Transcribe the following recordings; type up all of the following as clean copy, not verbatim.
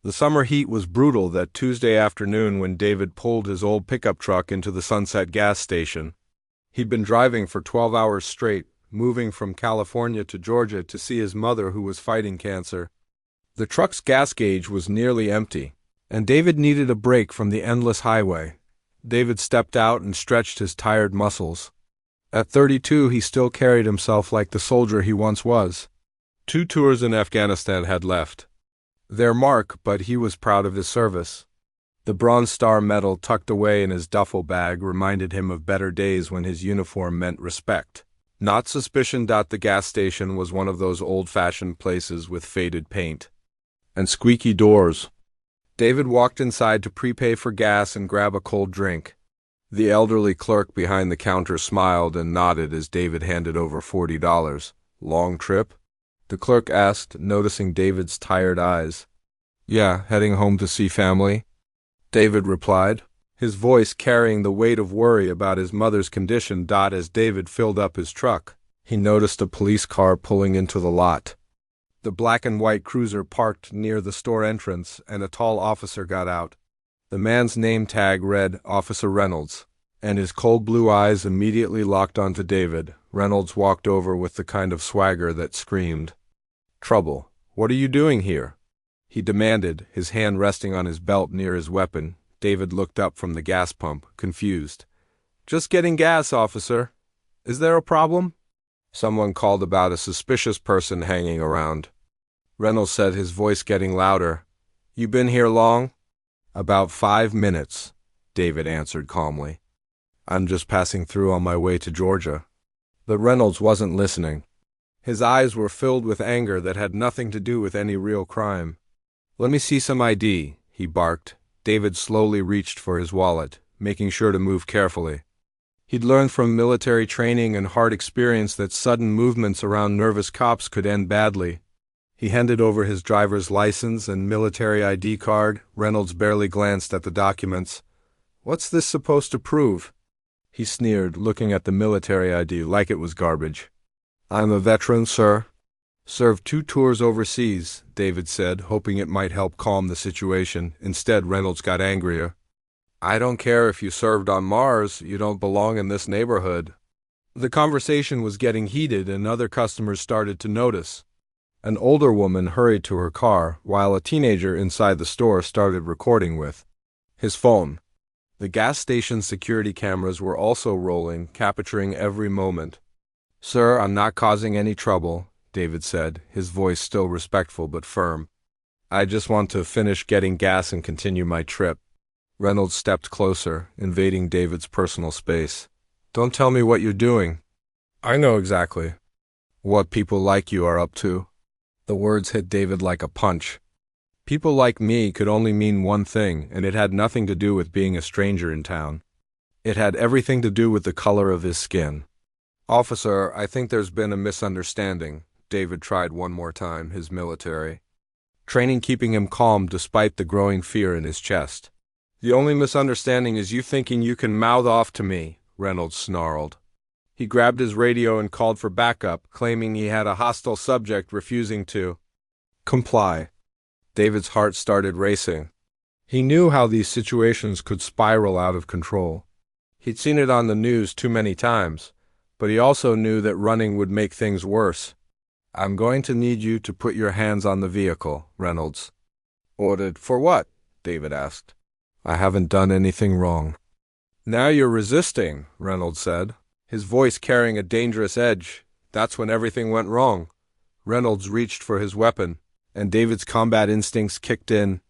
The summer heat was brutal that Tuesday afternoon when David pulled his old pickup truck into the Sunset gas station. He'd been driving for 12 hours straight, moving from California to Georgia to see his mother who was fighting cancer. The truck's gas gauge was nearly empty, and David needed a break from the endless highway. David stepped out and stretched his tired muscles. At 32, he still carried himself like the soldier he once was. 2 tours in Afghanistan had left their mark, but he was proud of his service. The Bronze Star medal tucked away in his duffel bag reminded him of better days when his uniform meant respect, not suspicion. The gas station was one of those old-fashioned places with faded paint and squeaky doors. David walked inside to prepay for gas and grab a cold drink. The elderly clerk behind the counter smiled and nodded as David handed over $40. "Long trip?" the clerk asked, noticing David's tired eyes. "Yeah, heading home to see family," David replied, his voice carrying the weight of worry about his mother's condition. As David filled up his truck, he noticed a police car pulling into the lot. The black and white cruiser parked near the store entrance, and a tall officer got out. The man's name tag read Officer Reynolds, and his cold blue eyes immediately locked onto David. Reynolds walked over with the kind of swagger that screamed, "Trouble. What are you doing here?" he demanded, his hand resting on his belt near his weapon. David looked up from the gas pump, confused. "Just getting gas, officer. Is there a problem?" "Someone called about a suspicious person hanging around," Reynolds said, his voice getting louder. "You been here long?" "About 5 minutes," David answered calmly. "I'm just passing through on my way to Georgia." But Reynolds wasn't listening. His eyes were filled with anger that had nothing to do with any real crime. "Let me see some ID," he barked. David slowly reached for his wallet, making sure to move carefully. He'd learned from military training and hard experience that sudden movements around nervous cops could end badly. He handed over his driver's license and military ID card. Reynolds barely glanced at the documents. "What's this supposed to prove?" he sneered, looking at the military ID like it was garbage. "I'm a veteran, sir. Served 2 tours overseas," David said, hoping it might help calm the situation. Instead, Reynolds got angrier. "I don't care if you served on Mars, you don't belong in this neighborhood." The conversation was getting heated and other customers started to notice. An older woman hurried to her car, while a teenager inside the store started recording with his phone. The gas station security cameras were also rolling, capturing every moment. "Sir, I'm not causing any trouble," David said, his voice still respectful but firm. "I just want to finish getting gas and continue my trip." Reynolds stepped closer, invading David's personal space. "Don't tell me what you're doing. I know exactly what people like you are up to." The words hit David like a punch. People like me could only mean one thing, and it had nothing to do with being a stranger in town. It had everything to do with the color of his skin. "Officer, I think there's been a misunderstanding." David tried one more time, his military training keeping him calm despite the growing fear in his chest. "The only misunderstanding is you thinking you can mouth off to me," Reynolds snarled. He grabbed his radio and called for backup, claiming he had a hostile subject refusing to comply. David's heart started racing. He knew how these situations could spiral out of control. He'd seen it on the news too many times, but he also knew that running would make things worse. "I'm going to need you to put your hands on the vehicle," Reynolds ordered. "For what?" David asked. "I haven't done anything wrong." "Now you're resisting," Reynolds said, his voice carrying a dangerous edge. "That's when everything went wrong." Reynolds reached for his weapon, and David's combat instincts kicked in.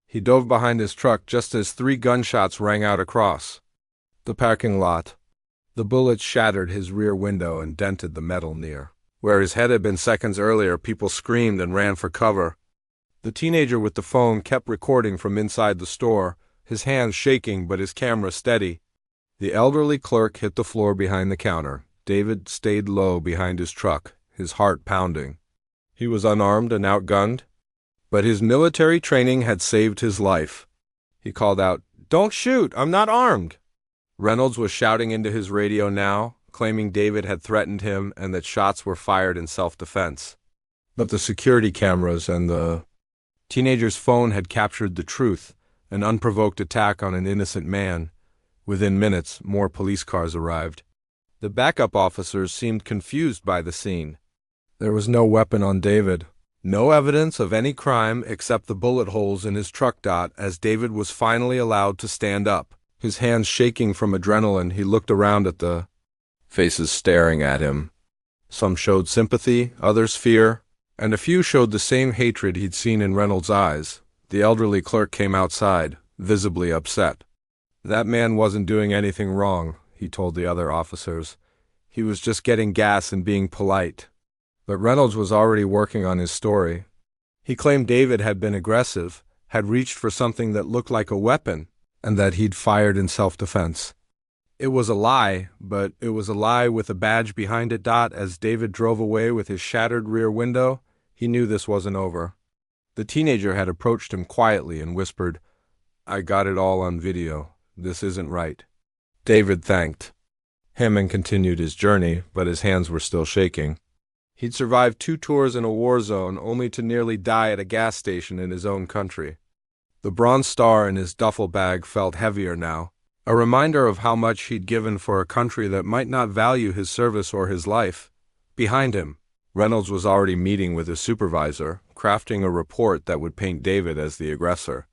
He dove behind his truck just as 3 gunshots rang out across the parking lot. The bullets shattered his rear window and dented the metal near where his head had been seconds earlier. People screamed and ran for cover. The teenager with the phone kept recording from inside the store, his hands shaking but his camera steady. The elderly clerk hit the floor behind the counter. David stayed low behind his truck, his heart pounding. He was unarmed and outgunned, but his military training had saved his life. He called out, "Don't shoot, I'm not armed." Reynolds was shouting into his radio now, claiming David had threatened him and that shots were fired in self-defense. But the security cameras and the Teenager's phone had captured the truth, an unprovoked attack on an innocent man. Within minutes, more police cars arrived. The backup officers seemed confused by the scene. There was no weapon on David. No evidence of any crime except the bullet holes in his truck. As David was finally allowed to stand up, his hands shaking from adrenaline, he looked around at the faces staring at him. Some showed sympathy, others fear, and a few showed the same hatred he'd seen in Reynolds' eyes. The elderly clerk came outside, visibly upset. That man wasn't doing anything wrong, he told the other officers. He was just getting gas and being polite. But Reynolds was already working on his story. He claimed David had been aggressive, had reached for something that looked like a weapon, and that he'd fired in self-defense. It was a lie, but it was a lie with a badge behind it. As David drove away with his shattered rear window, he knew this wasn't over. The teenager had approached him quietly and whispered, "I got it all on video. This isn't right." David thanked him and continued his journey, but his hands were still shaking. He'd survived 2 tours in a war zone only to nearly die at a gas station in his own country. The Bronze Star in his duffel bag felt heavier now, a reminder of how much he'd given for a country that might not value his service or his life. Behind him, Reynolds was already meeting with his supervisor, crafting a report that would paint David as the aggressor.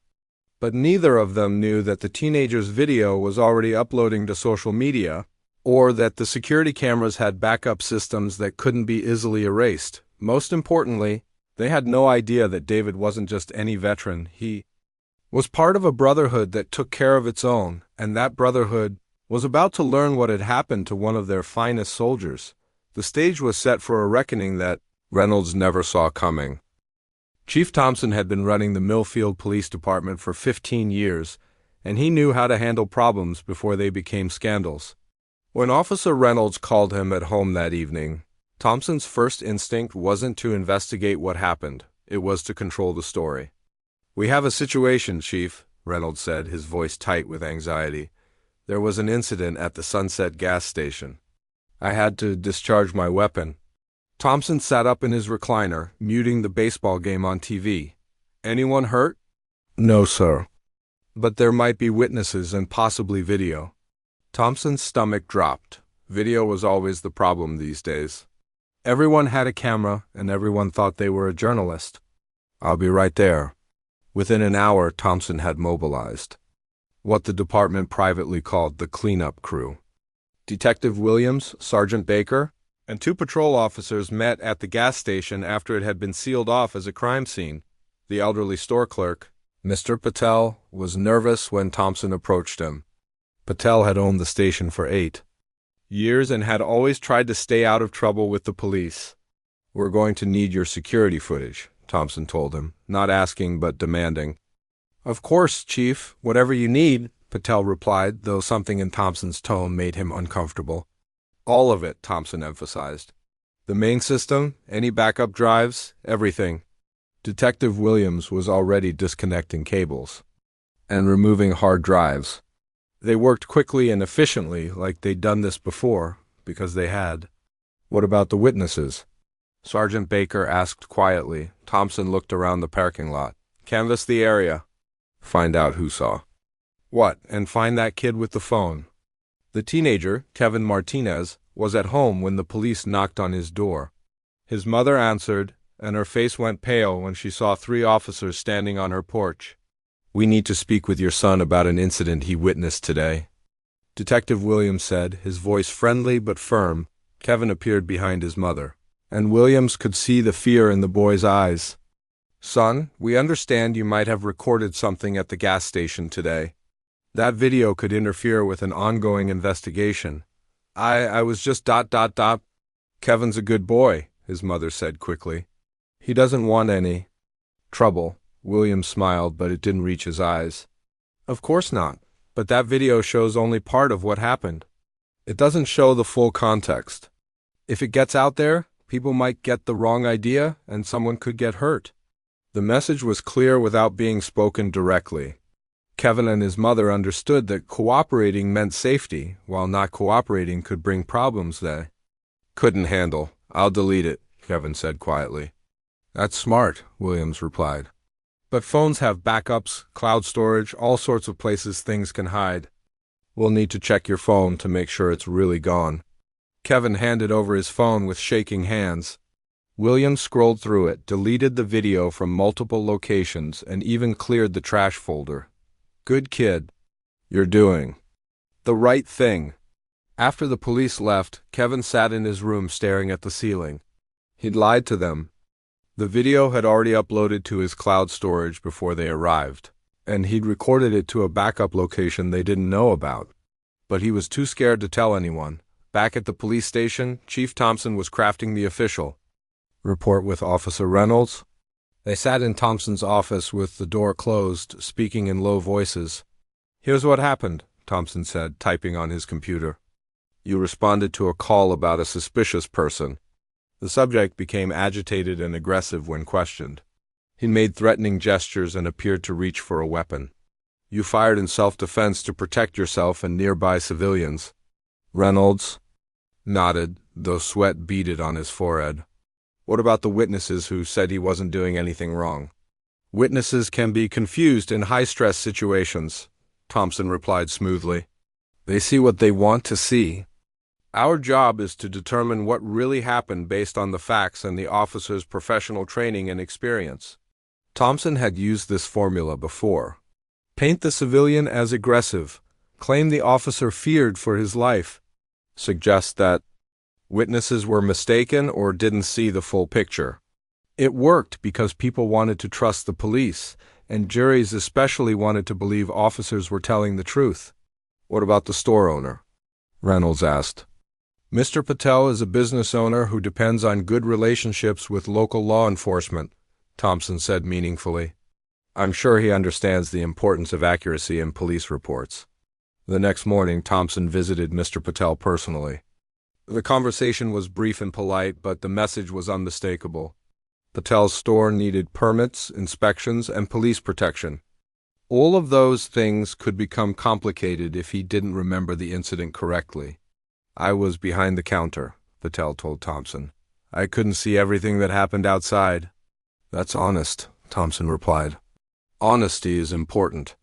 But neither of them knew that the teenager's video was already uploading to social media, or that the security cameras had backup systems that couldn't be easily erased. Most importantly, they had no idea that David wasn't just any veteran. He was part of a brotherhood that took care of its own, and that brotherhood was about to learn what had happened to one of their finest soldiers. The stage was set for a reckoning that Reynolds never saw coming. Chief Thompson had been running the Millfield Police Department for 15 years, and he knew how to handle problems before they became scandals. When Officer Reynolds called him at home that evening, Thompson's first instinct wasn't to investigate what happened. It was to control the story. "We have a situation, Chief," Reynolds said, his voice tight with anxiety. "There was an incident at the Sunset gas station. I had to discharge my weapon." Thompson sat up in his recliner, muting the baseball game on TV. "Anyone hurt?" "No, sir. But there might be witnesses and possibly video." Thompson's stomach dropped. Video was always the problem these days. Everyone had a camera, and everyone thought they were a journalist. "I'll be right there." Within an hour, Thompson had mobilized what the department privately called the cleanup crew. Detective Williams, Sergeant Baker, and 2 patrol officers met at the gas station after it had been sealed off as a crime scene. The elderly store clerk, Mr. Patel, was nervous when Thompson approached him. Patel had owned the station for 8 years and had always tried to stay out of trouble with the police. "We're going to need your security footage," Thompson told him, not asking but demanding. "Of course, Chief, whatever you need," Patel replied, though something in Thompson's tone made him uncomfortable. "All of it," Thompson emphasized. "The main system, any backup drives, everything." Detective Williams was already disconnecting cables and removing hard drives. They worked quickly and efficiently, like they'd done this before, because they had. "What about the witnesses?" Sergeant Baker asked quietly. Thompson looked around the parking lot. "Canvass the area. Find out who saw what, and find that kid with the phone." The teenager, Kevin Martinez, was at home when the police knocked on his door. His mother answered, and her face went pale when she saw 3 officers standing on her porch. "We need to speak with your son about an incident he witnessed today," Detective Williams said, his voice friendly but firm. Kevin appeared behind his mother, and Williams could see the fear in the boy's eyes. "Son, we understand you might have recorded something at the gas station today. That video could interfere with an ongoing investigation." I was just ... "Kevin's a good boy," his mother said quickly. "He doesn't want any trouble." Williams smiled, but it didn't reach his eyes. "Of course not. But that video shows only part of what happened. It doesn't show the full context. If it gets out there, people might get the wrong idea, and someone could get hurt." The message was clear without being spoken directly. Kevin and his mother understood that cooperating meant safety, while not cooperating could bring problems they couldn't handle. "I'll delete it," Kevin said quietly. "That's smart," Williams replied. But phones have backups, cloud storage, all sorts of places things can hide. We'll need to check your phone to make sure it's really gone. Kevin handed over his phone with shaking hands. William scrolled through it, deleted the video from multiple locations, and even cleared the trash folder. Good kid. You're doing the right thing. After the police left, Kevin sat in his room staring at the ceiling. He'd lied to them. The video had already uploaded to his cloud storage before they arrived, and he'd recorded it to a backup location they didn't know about. But he was too scared to tell anyone. Back at the police station, Chief Thompson was crafting the official report with Officer Reynolds. They sat in Thompson's office with the door closed, speaking in low voices. Here's what happened, Thompson said, typing on his computer. You responded to a call about a suspicious person. The subject became agitated and aggressive when questioned. He made threatening gestures and appeared to reach for a weapon. You fired in self-defense to protect yourself and nearby civilians. Reynolds nodded, though sweat beaded on his forehead. What about the witnesses who said he wasn't doing anything wrong? Witnesses can be confused in high-stress situations, Thompson replied smoothly. They see what they want to see. Our job is to determine what really happened based on the facts and the officer's professional training and experience. Thompson had used this formula before. Paint the civilian as aggressive, claim the officer feared for his life, suggest that witnesses were mistaken or didn't see the full picture. It worked because people wanted to trust the police, and juries especially wanted to believe officers were telling the truth. What about the store owner? Reynolds asked. Mr. Patel is a business owner who depends on good relationships with local law enforcement, Thompson said meaningfully. I'm sure he understands the importance of accuracy in police reports. The next morning, Thompson visited Mr. Patel personally. The conversation was brief and polite, but the message was unmistakable. Patel's store needed permits, inspections, and police protection. All of those things could become complicated if he didn't remember the incident correctly. I was behind the counter, Patel told Thompson. I couldn't see everything that happened outside. That's honest, Thompson replied. Honesty is important.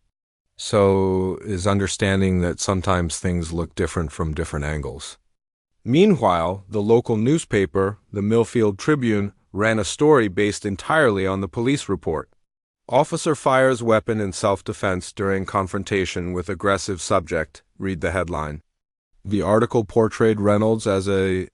So is understanding that sometimes things look different from different angles. Meanwhile, the local newspaper, the Millfield Tribune, ran a story based entirely on the police report. Officer fires weapon in self-defense during confrontation with aggressive subject, read the headline. The article portrayed Reynolds as a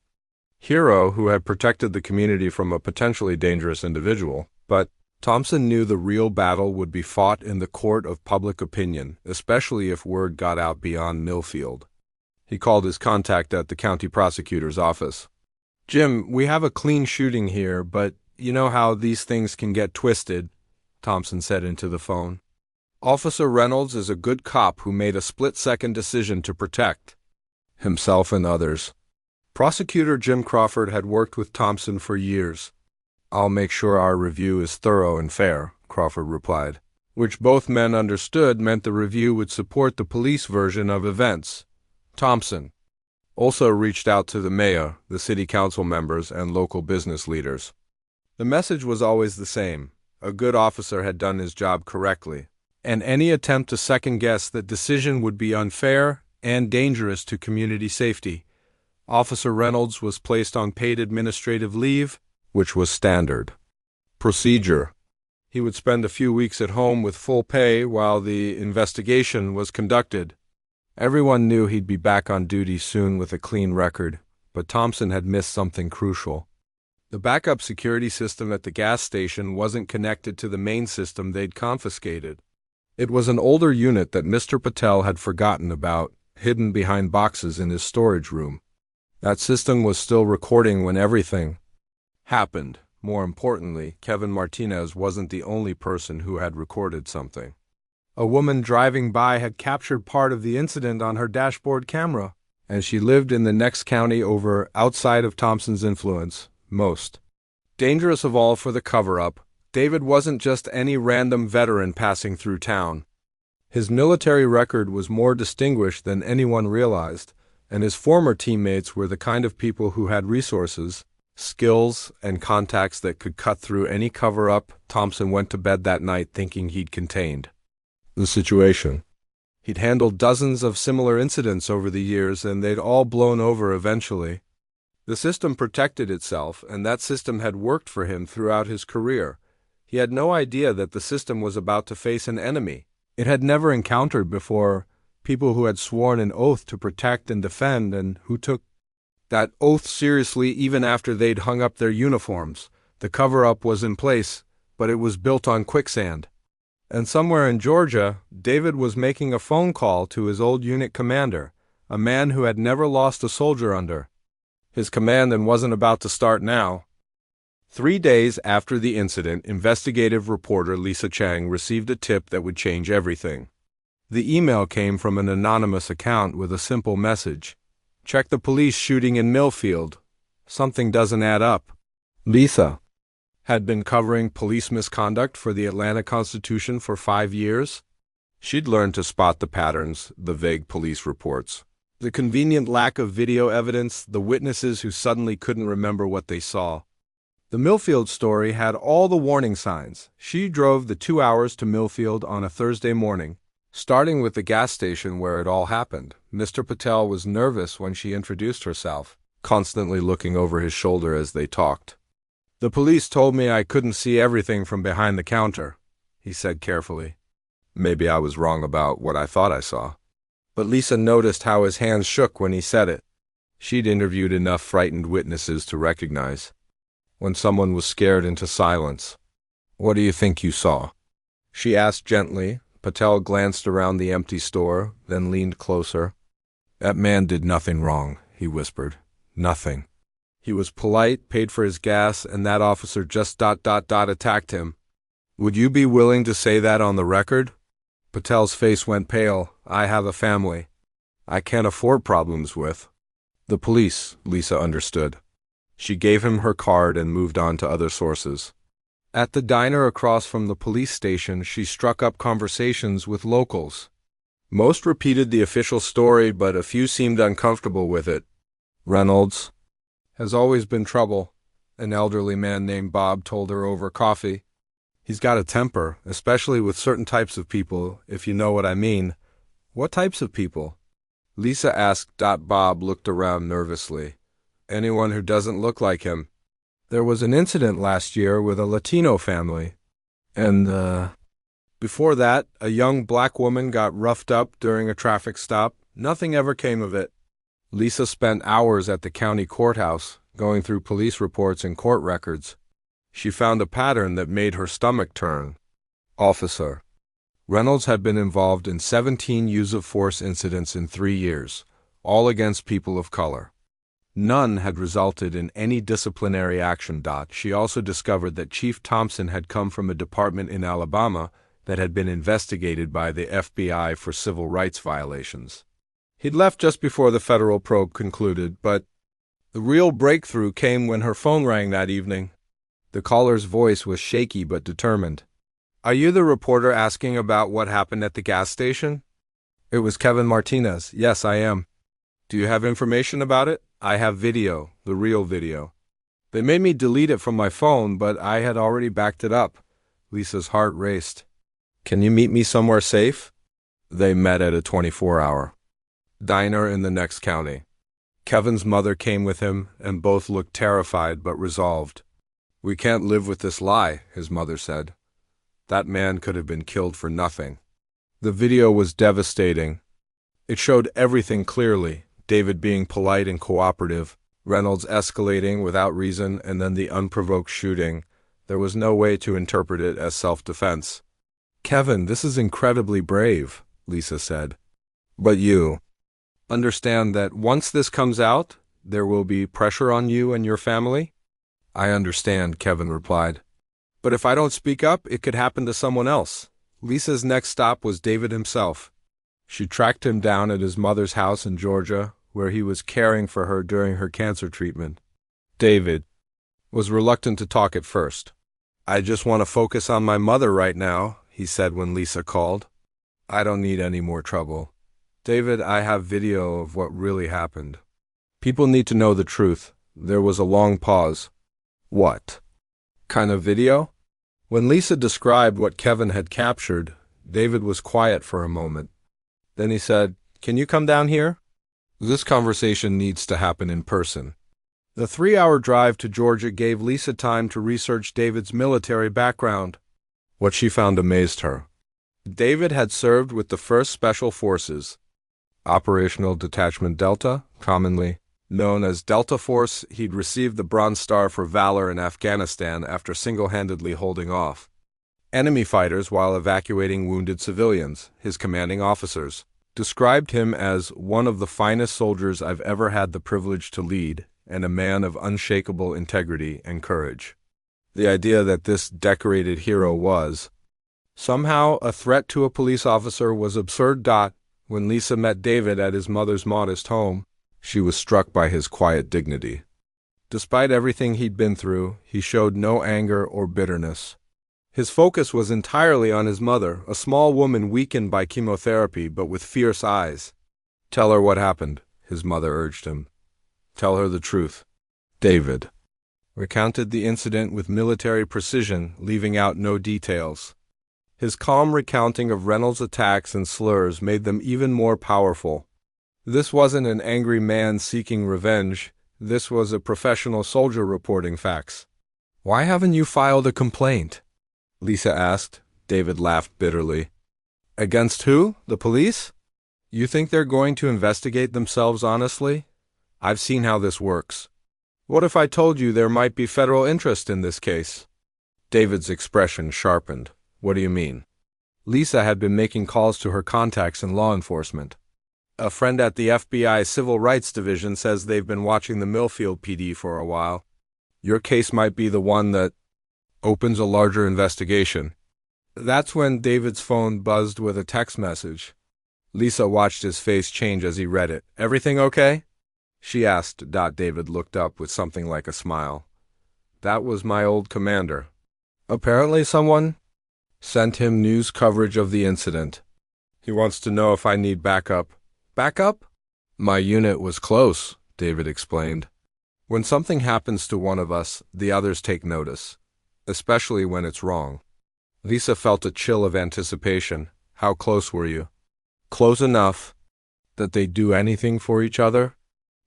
hero who had protected the community from a potentially dangerous individual, but Thompson knew the real battle would be fought in the court of public opinion, especially if word got out beyond Millfield. He called his contact at the county prosecutor's office. Jim, we have a clean shooting here, but you know how these things can get twisted, Thompson said into the phone. Officer Reynolds is a good cop who made a split-second decision to protect himself and others. Prosecutor Jim Crawford had worked with Thompson for years. I'll make sure our review is thorough and fair, Crawford replied, which both men understood meant the review would support the police version of events. Thompson also reached out to the mayor, the city council members, and local business leaders. The message was always the same. A good officer had done his job correctly, and any attempt to second-guess that decision would be unfair and dangerous to community safety. Officer Reynolds was placed on paid administrative leave, which was standard procedure. He would spend a few weeks at home with full pay while the investigation was conducted. Everyone knew he'd be back on duty soon with a clean record, but Thompson had missed something crucial. The backup security system at the gas station wasn't connected to the main system they'd confiscated. It was an older unit that Mr. Patel had forgotten about, hidden behind boxes in his storage room. That system was still recording when everything happened. More importantly, Kevin Martinez wasn't the only person who had recorded something. A woman driving by had captured part of the incident on her dashboard camera, and she lived in the next county over outside of Thompson's influence, most. Dangerous of all for the cover-up, David wasn't just any random veteran passing through town. His military record was more distinguished than anyone realized, and his former teammates were the kind of people who had resources, skills, and contacts that could cut through any cover-up. Thompson went to bed that night thinking he'd contained the situation. He'd handled dozens of similar incidents over the years, and they'd all blown over eventually. The system protected itself, and that system had worked for him throughout his career. He had no idea that the system was about to face an enemy. It had never encountered before people who had sworn an oath to protect and defend, and who took that oath seriously even after they'd hung up their uniforms. The cover-up was in place, but it was built on quicksand. And somewhere in Georgia, David was making a phone call to his old unit commander, a man who had never lost a soldier under his command and wasn't about to start now. 3 days after the incident, investigative reporter Lisa Chang received a tip that would change everything. The email came from an anonymous account with a simple message: "Check the police shooting in Millfield. Something doesn't add up." Lisa had been covering police misconduct for the Atlanta Constitution for 5 years. She'd learned to spot the patterns, the vague police reports, the convenient lack of video evidence, the witnesses who suddenly couldn't remember what they saw. The Millfield story had all the warning signs. She drove the 2 hours to Millfield on a Thursday morning, starting with the gas station where it all happened. Mr. Patel was nervous when she introduced herself, constantly looking over his shoulder as they talked. "The police told me I couldn't see everything from behind the counter," he said carefully. "Maybe I was wrong about what I thought I saw." But Lisa noticed how his hands shook when he said it. She'd interviewed enough frightened witnesses to recognize when someone was scared into silence. "What do you think you saw?" she asked gently. Patel glanced around the empty store, then leaned closer. "That man did nothing wrong," he whispered. "Nothing. He was polite, paid for his gas, and that officer just attacked him. Would you be willing to say that on the record?" Patel's face went pale. "I have a family I can't afford problems with." "The police," Lisa understood. She gave him her card and moved on to other sources. At the diner across from the police station, she struck up conversations with locals. Most repeated the official story, but a few seemed uncomfortable with it. "Reynolds has always been trouble," an elderly man named Bob told her over coffee. "He's got a temper, especially with certain types of people, if you know what I mean." "What types of people?" Lisa asked. Bob looked around nervously. "Anyone who doesn't look like him. There was an incident last year with a Latino family. And, before that, a young black woman got roughed up during a traffic stop. Nothing ever came of it." Lisa spent hours at the county courthouse, going through police reports and court records. She found a pattern that made her stomach turn. Officer Reynolds had been involved in 17 use-of-force incidents in 3 years, all against people of color. None had resulted in any disciplinary action. She also discovered that Chief Thompson had come from a department in Alabama that had been investigated by the FBI for civil rights violations. He'd left just before the federal probe concluded, but the real breakthrough came when her phone rang that evening. The caller's voice was shaky but determined. "Are you the reporter asking about what happened at the gas station?" It was Kevin Martinez. "Yes, I am." "Do you have information about it?" "I have video, the real video. They made me delete it from my phone, but I had already backed it up." Lisa's heart raced. "Can you meet me somewhere safe?" They met at a 24-hour diner in the next county. Kevin's mother came with him, and both looked terrified but resolved. "We can't live with this lie," his mother said. "That man could have been killed for nothing." The video was devastating. It showed everything clearly: David being polite and cooperative, Reynolds escalating without reason, and then the unprovoked shooting. There was no way to interpret it as self-defense. "Kevin, this is incredibly brave," Lisa said. "But you understand that once this comes out, there will be pressure on you and your family?" "I understand," Kevin replied. "But if I don't speak up, it could happen to someone else." Lisa's next stop was David himself. She tracked him down at his mother's house in Georgia, where he was caring for her during her cancer treatment. David was reluctant to talk at first. "I just want to focus on my mother right now," he said when Lisa called. "I don't need any more trouble. David, I have video of what really happened. People need to know the truth. There was a long pause. What kind of video? When Lisa described what Kevin had captured, David was quiet for a moment. Then he said, "Can you come down here? This conversation needs to happen in person." The 3-hour drive to Georgia gave Lisa time to research David's military background. What she found amazed her. David had served with the 1st Special Forces, Operational Detachment Delta, commonly known as Delta Force. He'd received the Bronze Star for valor in Afghanistan after single-handedly holding off enemy fighters while evacuating wounded civilians. His commanding officers described him as one of the finest soldiers I've ever had the privilege to lead, and a man of unshakable integrity and courage. The idea that this decorated hero was somehow a threat to a police officer was absurd. When Lisa met David at his mother's modest home, she was struck by his quiet dignity. Despite everything he'd been through, he showed no anger or bitterness. His focus was entirely on his mother, a small woman weakened by chemotherapy but with fierce eyes. "Tell her what happened," his mother urged him. "Tell her the truth." David recounted the incident with military precision, leaving out no details. His calm recounting of Reynolds' attacks and slurs made them even more powerful. This wasn't an angry man seeking revenge. This was a professional soldier reporting facts. "Why haven't you filed a complaint?" Lisa asked. David laughed bitterly. "Against who? The police? You think they're going to investigate themselves honestly? I've seen how this works. What if I told you there might be federal interest in this case?" David's expression sharpened. "What do you mean?" Lisa had been making calls to her contacts in law enforcement. "A friend at the FBI Civil Rights Division says they've been watching the Millfield PD for a while. Your case might be the one that opens a larger investigation." That's when David's phone buzzed with a text message. Lisa watched his face change as he read it. "Everything okay?" she asked. David looked up with something like a smile. "That was my old commander. Apparently someone sent him news coverage of the incident. He wants to know if I need backup." "Backup?" "My unit was close," David explained. "When something happens to one of us, the others take notice, especially when it's wrong." Lisa felt a chill of anticipation. "How close were you?" "Close enough that they do anything for each other,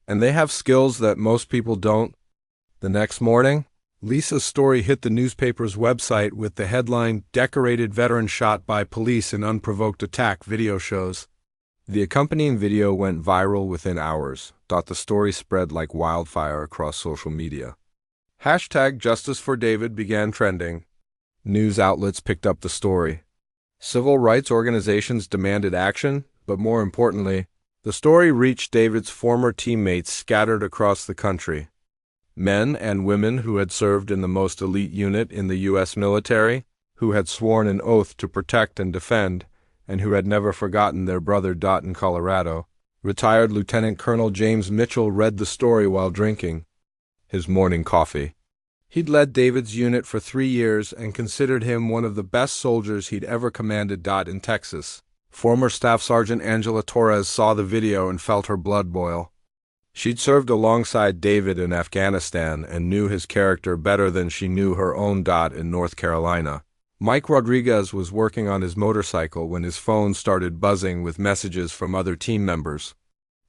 and they have skills that most people don't." The next morning, Lisa's story hit the newspaper's website with the headline, "Decorated Veteran Shot by Police in Unprovoked Attack Video Shows." The accompanying video went viral within hours. The story spread like wildfire across social media. #JusticeForDavid began trending. News outlets picked up the story. Civil rights organizations demanded action, but more importantly, the story reached David's former teammates scattered across the country. Men and women who had served in the most elite unit in the U.S. military, who had sworn an oath to protect and defend, and who had never forgotten their brother in Colorado. Retired Lieutenant Colonel James Mitchell read the story while drinking his morning coffee. He'd led David's unit for 3 years and considered him one of the best soldiers he'd ever commanded. In Texas, former Staff Sergeant Angela Torres saw the video and felt her blood boil. She'd served alongside David in Afghanistan and knew his character better than she knew her own. In North Carolina, Mike Rodriguez was working on his motorcycle when his phone started buzzing with messages from other team members.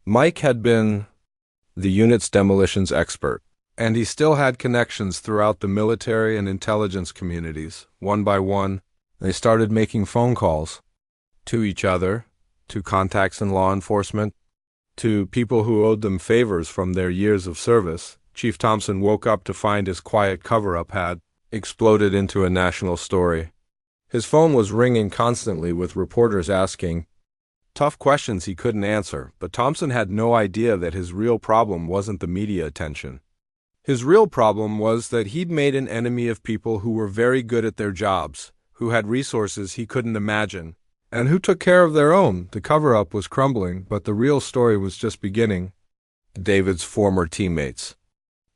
Mike had been the unit's demolitions expert, and he still had connections throughout the military and intelligence communities. One by one, they started making phone calls to each other, to contacts in law enforcement, to people who owed them favors from their years of service. Chief Thompson woke up to find his quiet cover-up had exploded into a national story. His phone was ringing constantly with reporters asking tough questions he couldn't answer, but Thompson had no idea that his real problem wasn't the media attention. His real problem was that he'd made an enemy of people who were very good at their jobs, who had resources he couldn't imagine, and who took care of their own. The cover-up was crumbling, but the real story was just beginning. David's former teammates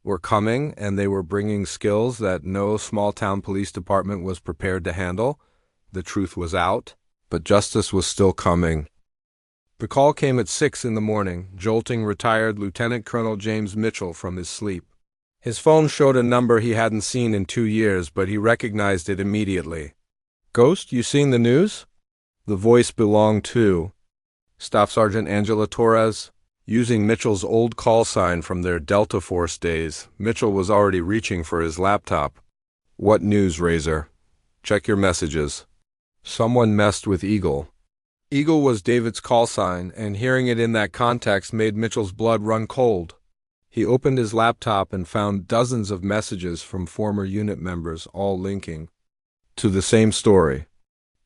were coming, and they were bringing skills that no small-town police department was prepared to handle. The truth was out, but justice was still coming. The call came at 6 in the morning, jolting retired Lieutenant Colonel James Mitchell from his sleep. His phone showed a number he hadn't seen in 2 years, but he recognized it immediately. "Ghost, you seen the news?" The voice belonged to Staff Sergeant Angela Torres. Using Mitchell's old call sign from their Delta Force days, Mitchell was already reaching for his laptop. "What news, Razor? Check your messages." Someone messed with Eagle. Eagle was David's call sign, and hearing it in that context made Mitchell's blood run cold. He opened his laptop and found dozens of messages from former unit members, all linking to the same story.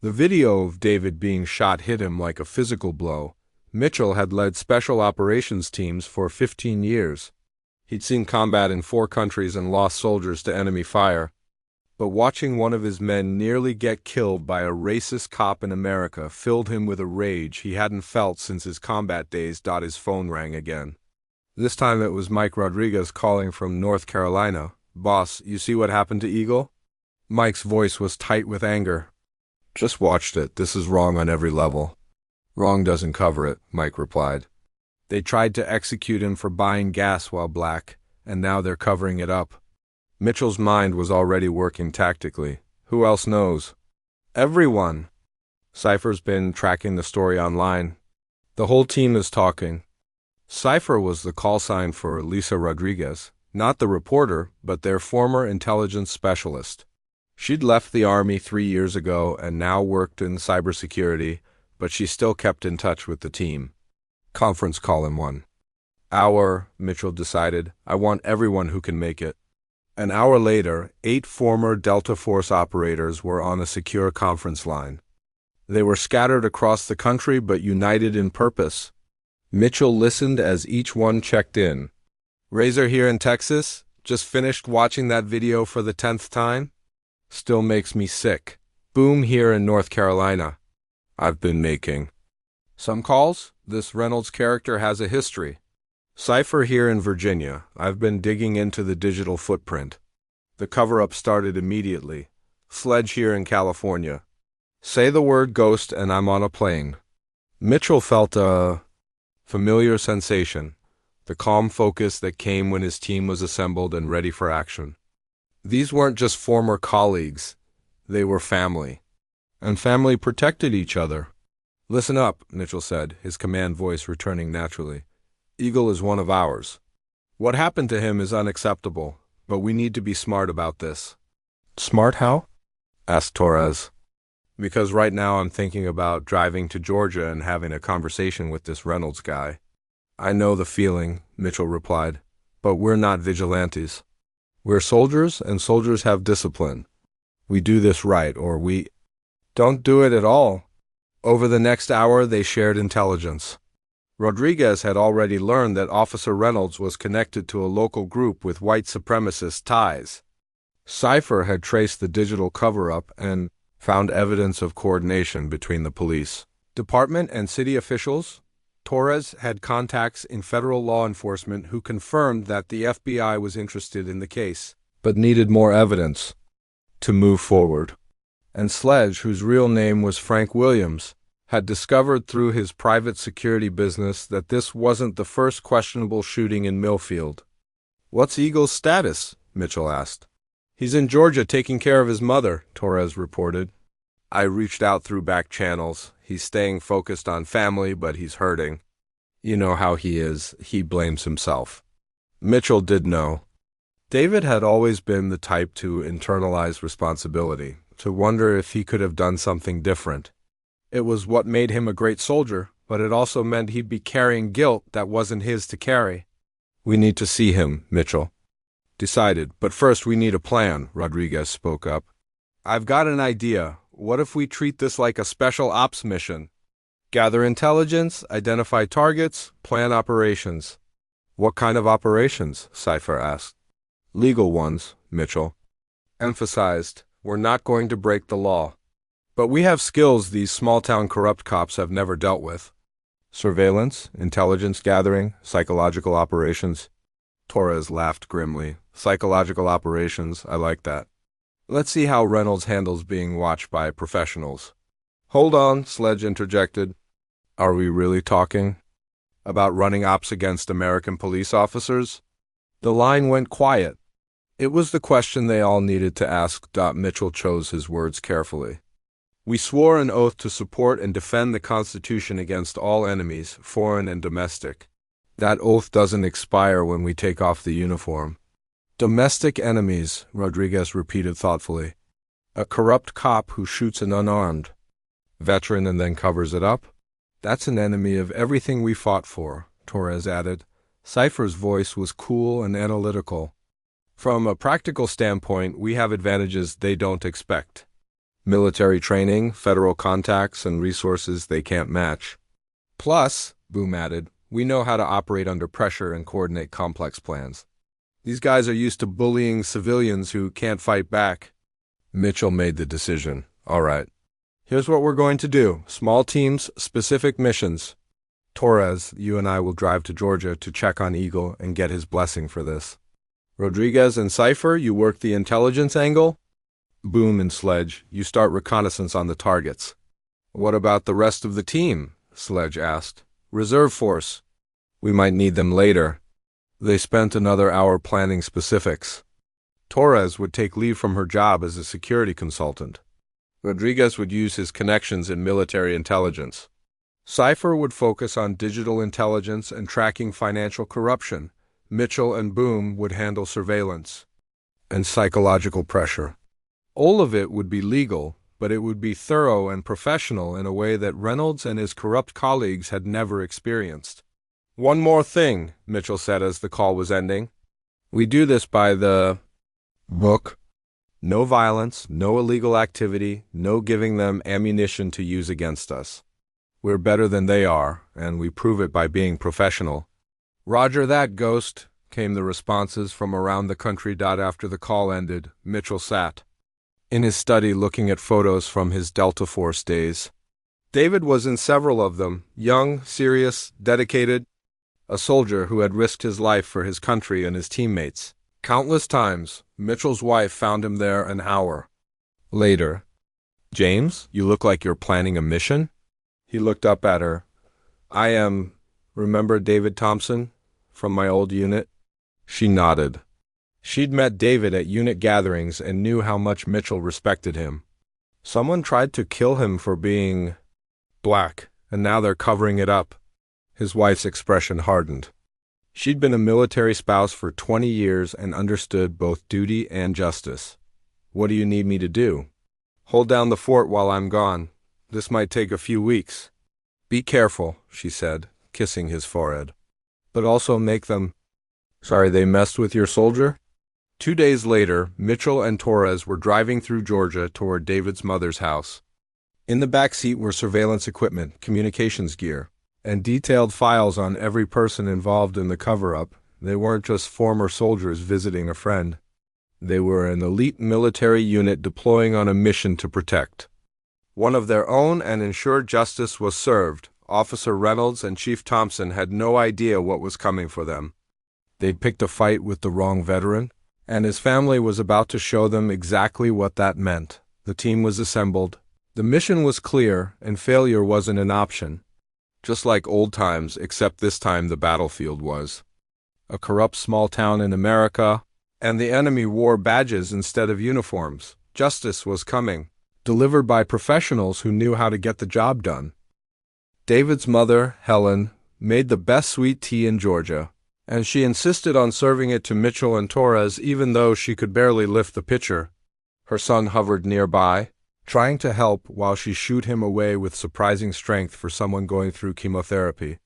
The video of David being shot hit him like a physical blow. Mitchell had led special operations teams for 15 years. He'd seen combat in 4 countries and lost soldiers to enemy fire. But watching one of his men nearly get killed by a racist cop in America filled him with a rage he hadn't felt since his combat days. His phone rang again. This time it was Mike Rodriguez calling from North Carolina. "Boss, you see what happened to Eagle?" Mike's voice was tight with anger. "Just watched it. This is wrong on every level." "Wrong doesn't cover it," Mike replied. "They tried to execute him for buying gas while black, and now they're covering it up." Mitchell's mind was already working tactically. Who else knows? Everyone. Cypher's been tracking the story online. The whole team is talking. Cypher was the call sign for Lisa Rodriguez, not the reporter, but their former intelligence specialist. She'd left the Army 3 years ago and now worked in cybersecurity, but she still kept in touch with the team. Conference call in 1 hour, Mitchell decided. I want everyone who can make it. An hour later, 8 former Delta Force operators were on a secure conference line. They were scattered across the country but united in purpose. Mitchell listened as each one checked in. "Razor here in Texas. Just finished watching that video for the 10th time. Still makes me sick. Boom here in North Carolina. I've been making some calls. This Reynolds character has a history. Cypher here in Virginia. I've been digging into the digital footprint. The cover-up started immediately. Sledge here in California. Say the word ghost and I'm on a plane." Mitchell felt a familiar sensation, the calm focus that came when his team was assembled and ready for action. These weren't just former colleagues. They were family. And family protected each other. "Listen up," Mitchell said, his command voice returning naturally. "Eagle is one of ours. What happened to him is unacceptable, but we need to be smart about this." "Smart how?" asked Torres. "Because right now I'm thinking about driving to Georgia and having a conversation with this Reynolds guy." "I know the feeling," Mitchell replied, "but we're not vigilantes. We're soldiers, and soldiers have discipline. We do this right, or we don't do it at all." Over the next hour, they shared intelligence. Rodriguez had already learned that Officer Reynolds was connected to a local group with white supremacist ties. Cypher had traced the digital cover-up and found evidence of coordination between the police department and city officials. Torres had contacts in federal law enforcement who confirmed that the FBI was interested in the case, but needed more evidence to move forward. And Sledge, whose real name was Frank Williams, had discovered through his private security business that this wasn't the first questionable shooting in Millfield. "What's Eagle's status?" Mitchell asked. "He's in Georgia taking care of his mother," Torres reported. "I reached out through back channels. He's staying focused on family, but he's hurting. You know how he is. He blames himself." Mitchell did know. David had always been the type to internalize responsibility, to wonder if he could have done something different. It was what made him a great soldier, but it also meant he'd be carrying guilt that wasn't his to carry. "We need to see him," Mitchell decided, "but first we need a plan," Rodriguez spoke up. "I've got an idea. What if we treat this like a special ops mission? Gather intelligence, identify targets, plan operations." "What kind of operations?" Cypher asked. "Legal ones," Mitchell emphasized. "We're not going to break the law. But we have skills these small-town corrupt cops have never dealt with. Surveillance, intelligence gathering, psychological operations." Torres laughed grimly. "Psychological operations, I like that. Let's see how Reynolds handles being watched by professionals." "Hold on," Sledge interjected. "Are we really talking about running ops against American police officers?" The line went quiet. It was the question they all needed to ask. Mitchell chose his words carefully. We swore an oath to support and defend the Constitution against all enemies, foreign and domestic. That oath doesn't expire when we take off the uniform. Domestic enemies, Rodriguez repeated thoughtfully. A corrupt cop who shoots an unarmed veteran and then covers it up? That's an enemy of everything we fought for, Torres added. Cypher's voice was cool and analytical. From a practical standpoint, we have advantages they don't expect. Military training, federal contacts, and resources they can't match. Plus, Boom added, we know how to operate under pressure and coordinate complex plans. These guys are used to bullying civilians who can't fight back. Mitchell made the decision. All right. Here's what we're going to do. Small teams, specific missions. Torres, you and I will drive to Georgia to check on Eagle and get his blessing for this. Rodriguez and Cypher, you work the intelligence angle? Boom and Sledge, you start reconnaissance on the targets. What about the rest of the team? Sledge asked. Reserve force. We might need them later. They spent another hour planning specifics. Torres would take leave from her job as a security consultant. Rodriguez would use his connections in military intelligence. Cypher would focus on digital intelligence and tracking financial corruption. Mitchell and Boom would handle surveillance and psychological pressure. All of it would be legal, but it would be thorough and professional in a way that Reynolds and his corrupt colleagues had never experienced. One more thing, Mitchell said as the call was ending. We do this by the book. No violence, no illegal activity, no giving them ammunition to use against us. We're better than they are, and we prove it by being professional. Roger that, Ghost, came the responses from around the country. After the call ended, Mitchell sat in his study looking at photos from his Delta Force days. David was in several of them, young, serious, dedicated, a soldier who had risked his life for his country and his teammates. Countless times, Mitchell's wife found him there an hour later. James, you look like you're planning a mission? He looked up at her. I am, remember David Thompson from my old unit? She nodded. She'd met David at unit gatherings and knew how much Mitchell respected him. Someone tried to kill him for being black, and now they're covering it up. His wife's expression hardened. She'd been a military spouse for 20 years and understood both duty and justice. What do you need me to do? Hold down the fort while I'm gone. This might take a few weeks. Be careful, she said, kissing his forehead. But also make them... Sorry, they messed with your soldier? 2 days later, Mitchell and Torres were driving through Georgia toward David's mother's house. In the back seat were surveillance equipment, communications gear, and detailed files on every person involved in the cover-up. They weren't just former soldiers visiting a friend. They were an elite military unit deploying on a mission to protect one of their own and ensure justice was served. Officer Reynolds and Chief Thompson had no idea what was coming for them. They'd picked a fight with the wrong veteran, and his family was about to show them exactly what that meant. The team was assembled. The mission was clear, and failure wasn't an option. Just like old times, except this time the battlefield was a corrupt small town in America, and the enemy wore badges instead of uniforms. Justice was coming, delivered by professionals who knew how to get the job done. David's mother, Helen, made the best sweet tea in Georgia, and she insisted on serving it to Mitchell and Torres even though she could barely lift the pitcher. Her son hovered nearby, trying to help while she shooed him away with surprising strength for someone going through chemotherapy.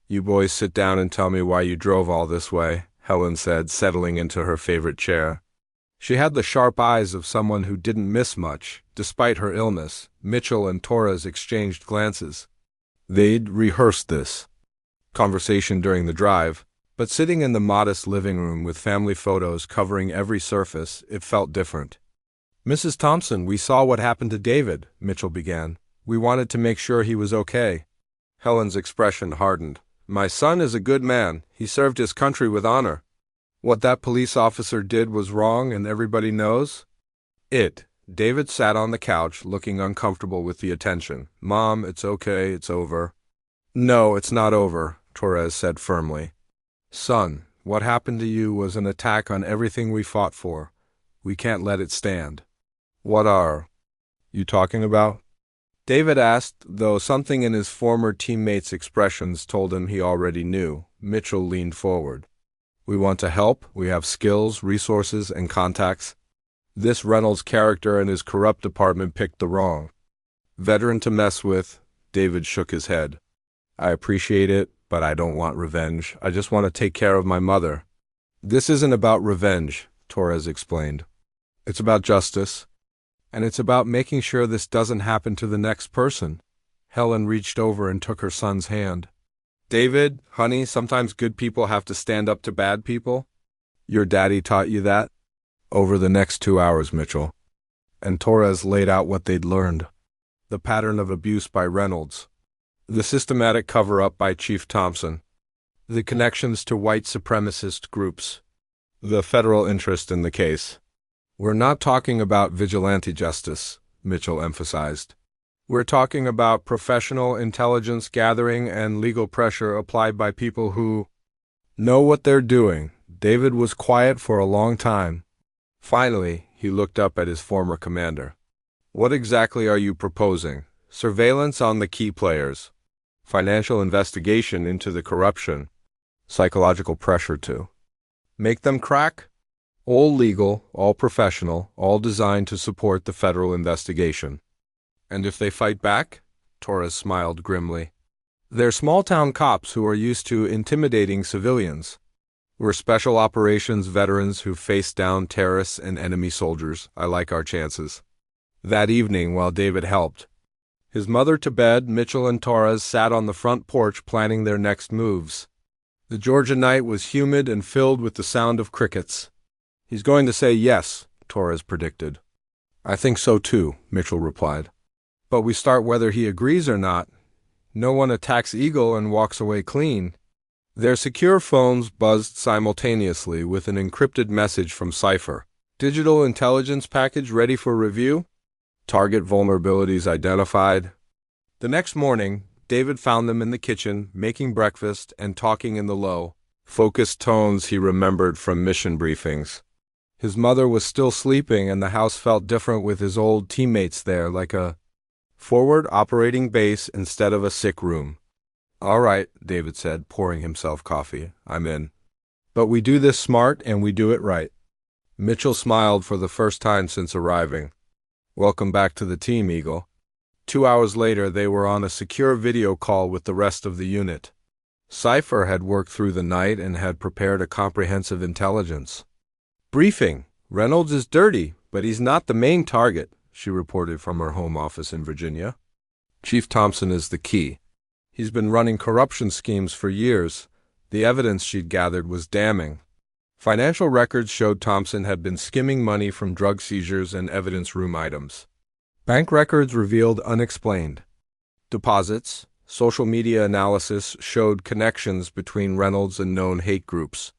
You boys sit down and tell me why you drove all this way, Helen said, settling into her favorite chair. She had the sharp eyes of someone who didn't miss much, despite her illness. Mitchell and Torres exchanged glances. They'd rehearsed this conversation during the drive, but sitting in the modest living room with family photos covering every surface, it felt different. Mrs. Thompson, we saw what happened to David, Mitchell began. We wanted to make sure he was okay. Helen's expression hardened. My son is a good man. He served his country with honor. What that police officer did was wrong and everybody knows? David sat on the couch, looking uncomfortable with the attention. Mom, it's okay, it's over. No, it's not over, Torres said firmly. Son, What happened to you was an attack on everything we fought for. We can't let it stand." "What are you talking about?" David asked, though something in his former teammates' expressions told him he already knew. Mitchell leaned forward. "We want to help. We have skills, resources, and contacts. This Reynolds character and his corrupt department picked the wrong veteran to mess with." David shook his head. "I appreciate it, but I don't want revenge. I just want to take care of my mother." "This isn't about revenge," Torres explained. "It's about justice. And it's about making sure this doesn't happen to the next person." Helen reached over and took her son's hand. "David, honey, sometimes good people have to stand up to bad people. Your daddy taught you that?" "Over the next 2 hours, Mitchell." And Torres laid out what they'd learned. The pattern of abuse by Reynolds. The systematic cover-up by Chief Thompson. The connections to white supremacist groups. The federal interest in the case. "We're not talking about vigilante justice," Mitchell emphasized. "We're talking about professional intelligence gathering and legal pressure applied by people who know what they're doing." David was quiet for a long time. Finally, he looked up at his former commander. "What exactly are you proposing? Surveillance on the key players? Financial investigation into the corruption? Psychological pressure to make them crack? All legal, all professional, all designed to support the federal investigation. And if they fight back?" Torres smiled grimly. "They're small-town cops who are used to intimidating civilians. We're special operations veterans who face down terrorists and enemy soldiers. I like our chances." That evening, while David helped his mother to bed, Mitchell and Torres sat on the front porch planning their next moves. The Georgia night was humid and filled with the sound of crickets. "He's going to say yes," Torres predicted. "I think so too," Mitchell replied. "But we start whether he agrees or not. No one attacks Eagle and walks away clean." Their secure phones buzzed simultaneously with an encrypted message from Cipher. "Digital intelligence package ready for review. Target vulnerabilities identified." The next morning, David found them in the kitchen, making breakfast and talking in the low, focused tones he remembered from mission briefings. His mother was still sleeping, and the house felt different with his old teammates there, like a forward operating base instead of a sick room. "All right," David said, pouring himself coffee. "I'm in. But we do this smart, and we do it right." Mitchell smiled for the first time since arriving. "Welcome back to the team, Eagle." 2 hours later, they were on a secure video call with the rest of the unit. Cipher had worked through the night and had prepared a comprehensive intelligence briefing. "Reynolds is dirty, but he's not the main target," she reported from her home office in Virginia. "Chief Thompson is the key. He's been running corruption schemes for years." The evidence she'd gathered was damning. Financial records showed Thompson had been skimming money from drug seizures and evidence room items. Bank records revealed unexplained deposits. Social media analysis showed connections between Reynolds and known hate groups.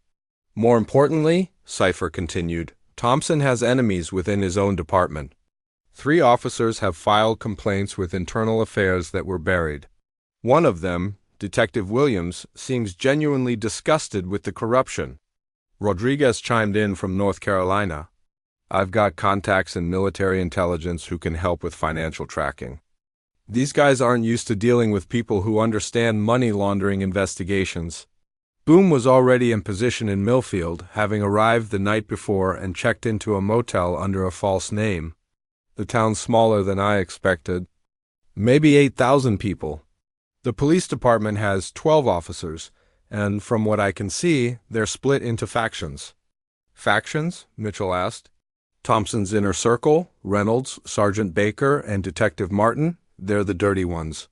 "More importantly," Cipher continued, "Thompson has enemies within his own department. 3 officers have filed complaints with internal affairs that were buried. One of them, Detective Williams, seems genuinely disgusted with the corruption." Rodriguez chimed in from North Carolina. "I've got contacts in military intelligence who can help with financial tracking. These guys aren't used to dealing with people who understand money laundering investigations." Boom was already in position in Millfield, having arrived the night before and checked into a motel under a false name. "The town's smaller than I expected. Maybe 8,000 people. The police department has 12 officers. And from what I can see, they're split into factions." "Factions?" Mitchell asked. "Thompson's inner circle, Reynolds, Sergeant Baker, and Detective Martin, they're the dirty ones.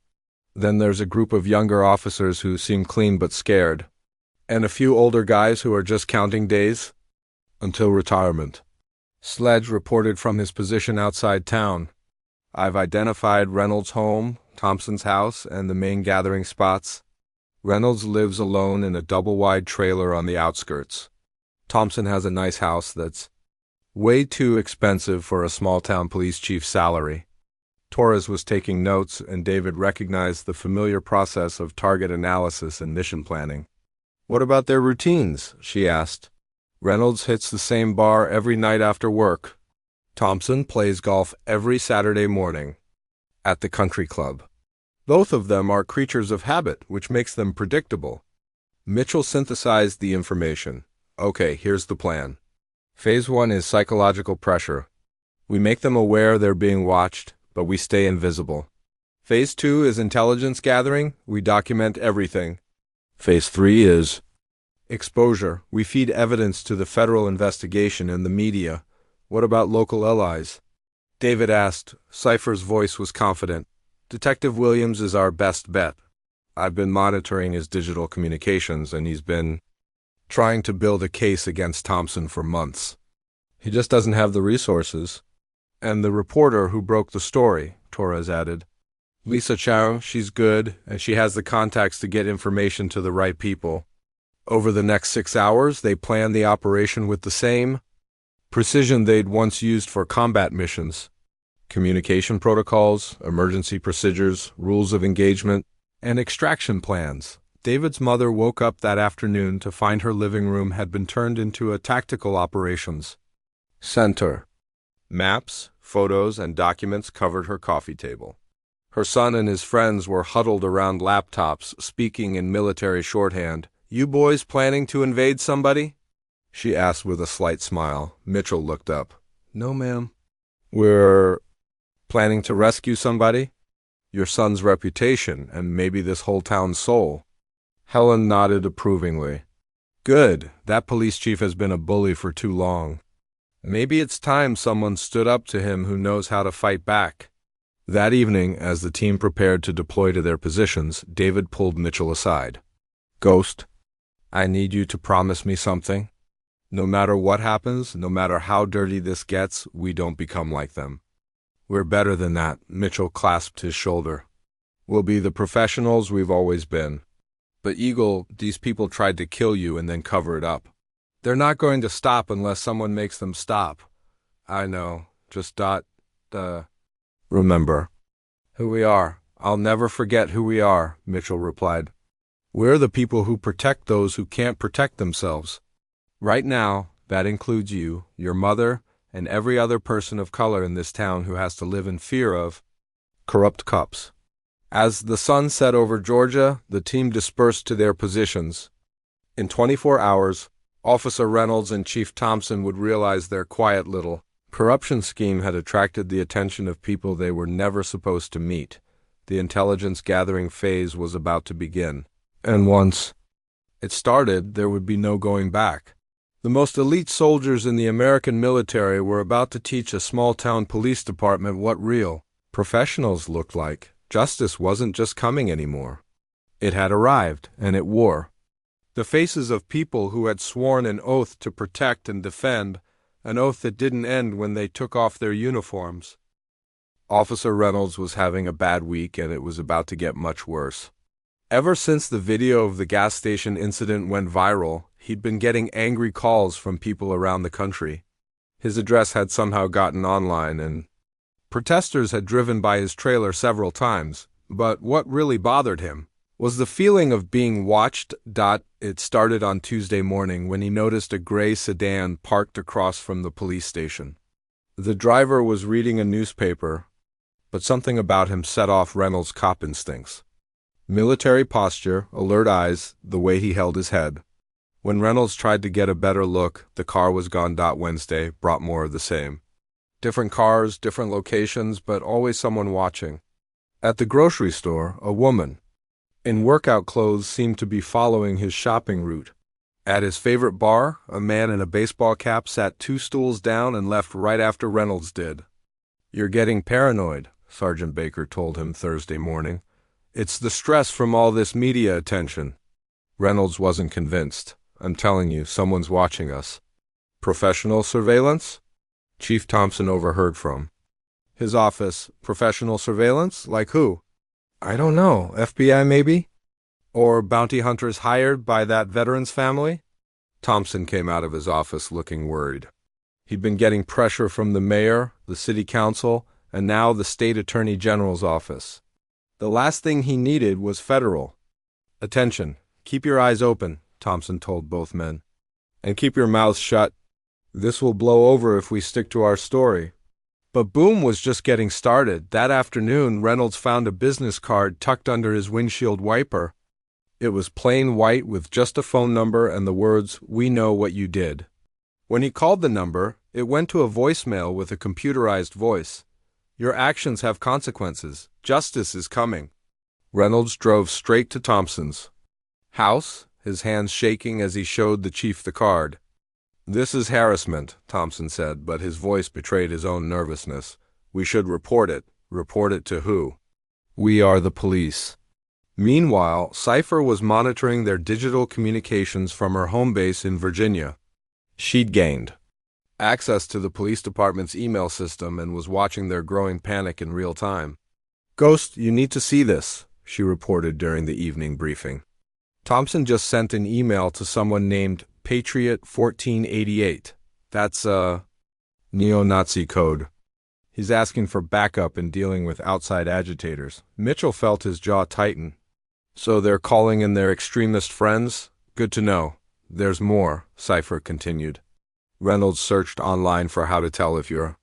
Then there's a group of younger officers who seem clean but scared. And a few older guys who are just counting days until retirement." Sledge reported from his position outside town. "I've identified Reynolds' home, Thompson's house, and the main gathering spots. Reynolds lives alone in a double-wide trailer on the outskirts. Thompson has a nice house that's way too expensive for a small-town police chief's salary." Torres was taking notes, and David recognized the familiar process of target analysis and mission planning. What about their routines? She asked. Reynolds hits the same bar every night after work. Thompson plays golf every Saturday morning at the country club. Both of them are creatures of habit, which makes them predictable. Mitchell synthesized the information. Okay, here's the plan. Phase 1 is psychological pressure. We make them aware they're being watched, but we stay invisible. Phase 2 is intelligence gathering. We document everything. Phase 3 is exposure. We feed evidence to the federal investigation and the media. What about local allies? David asked. Cypher's voice was confident. Detective Williams is our best bet. I've been monitoring his digital communications, and he's been trying to build a case against Thompson for months. He just doesn't have the resources. And the reporter who broke the story, Torres added. Lisa Chow, she's good, and she has the contacts to get information to the right people. Over the next 6 hours, they plan the operation with the same precision they'd once used for combat missions. Communication protocols, emergency procedures, rules of engagement, and extraction plans. David's mother woke up that afternoon to find her living room had been turned into a tactical operations center. Maps, photos, and documents covered her coffee table. Her son and his friends were huddled around laptops, speaking in military shorthand. You boys planning to invade somebody? She asked with a slight smile. Mitchell looked up. No, ma'am. We're planning to rescue somebody? Your son's reputation, and maybe this whole town's soul. Helen nodded approvingly. Good. That police chief has been a bully for too long. Maybe it's time someone stood up to him who knows how to fight back. That evening, as the team prepared to deploy to their positions, David pulled Mitchell aside. Ghost, I need you to promise me something. No matter what happens, no matter how dirty this gets, we don't become like them. We're better than that, Mitchell clasped his shoulder. We'll be the professionals we've always been. But Eagle, these people tried to kill you and then cover it up. They're not going to stop unless someone makes them stop. I know. Just remember who we are. I'll never forget who we are, Mitchell replied. We're the people who protect those who can't protect themselves. Right now, that includes you, your mother, and every other person of color in this town who has to live in fear of corrupt cops. As the sun set over Georgia, the team dispersed to their positions. In 24 hours, Officer Reynolds and Chief Thompson would realize their quiet little corruption scheme had attracted the attention of people they were never supposed to meet. The intelligence gathering phase was about to begin. And once it started, there would be no going back. The most elite soldiers in the American military were about to teach a small-town police department what real professionals looked like. Justice wasn't just coming anymore. It had arrived, and it wore the faces of people who had sworn an oath to protect and defend, an oath that didn't end when they took off their uniforms. Officer Reynolds was having a bad week, and it was about to get much worse. Ever since the video of the gas station incident went viral, he'd been getting angry calls from people around the country. His address had somehow gotten online, and protesters had driven by his trailer several times. But what really bothered him was the feeling of being watched. It started on Tuesday morning when he noticed a gray sedan parked across from the police station. The driver was reading a newspaper, but something about him set off Reynolds' cop instincts. Military posture, alert eyes, the way he held his head. When Reynolds tried to get a better look, the car was gone. Wednesday brought more of the same. Different cars, different locations, but always someone watching. At the grocery store, a woman in workout clothes seemed to be following his shopping route. At his favorite bar, a man in a baseball cap sat 2 stools down and left right after Reynolds did. You're getting paranoid, Sergeant Baker told him Thursday morning. It's the stress from all this media attention. Reynolds wasn't convinced. I'm telling you, someone's watching us. Professional surveillance? Chief Thompson overheard from his office. Professional surveillance? Like who? I don't know. FBI maybe? Or bounty hunters hired by that veteran's family? Thompson came out of his office looking worried. He'd been getting pressure from the mayor, the city council, and now the state attorney general's office. The last thing he needed was federal attention. Keep your eyes open. Thompson told both men. "And keep your mouths shut. This will blow over if we stick to our story." But boom was just getting started. That afternoon, Reynolds found a business card tucked under his windshield wiper. It was plain white with just a phone number and the words, "We know what you did." When he called the number, it went to a voicemail with a computerized voice. "Your actions have consequences. Justice is coming." Reynolds drove straight to Thompson's house, his hands shaking as he showed the chief the card. "This is harassment," Thompson said, but his voice betrayed his own nervousness. "We should report it. Report it to who?" "We are the police." Meanwhile, Cypher was monitoring their digital communications from her home base in Virginia. She'd gained access to the police department's email system and was watching their growing panic in real time. "Ghost, you need to see this," she reported during the evening briefing. Thompson just sent an email to someone named Patriot 1488. That's a neo-Nazi code. He's asking for backup in dealing with outside agitators. Mitchell felt his jaw tighten. "So they're calling in their extremist friends? Good to know. There's more," Cypher continued. Reynolds searched online for how to tell if you're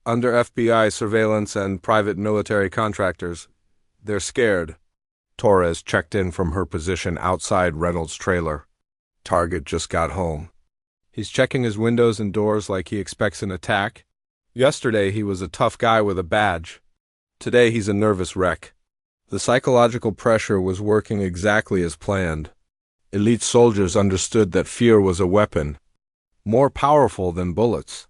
under FBI surveillance and private military contractors. They're scared. Torres checked in from her position outside Reynolds' trailer. Target just got home. He's checking his windows and doors like he expects an attack. Yesterday he was a tough guy with a badge. Today he's a nervous wreck. The psychological pressure was working exactly as planned. Elite soldiers understood that fear was a weapon, more powerful than bullets.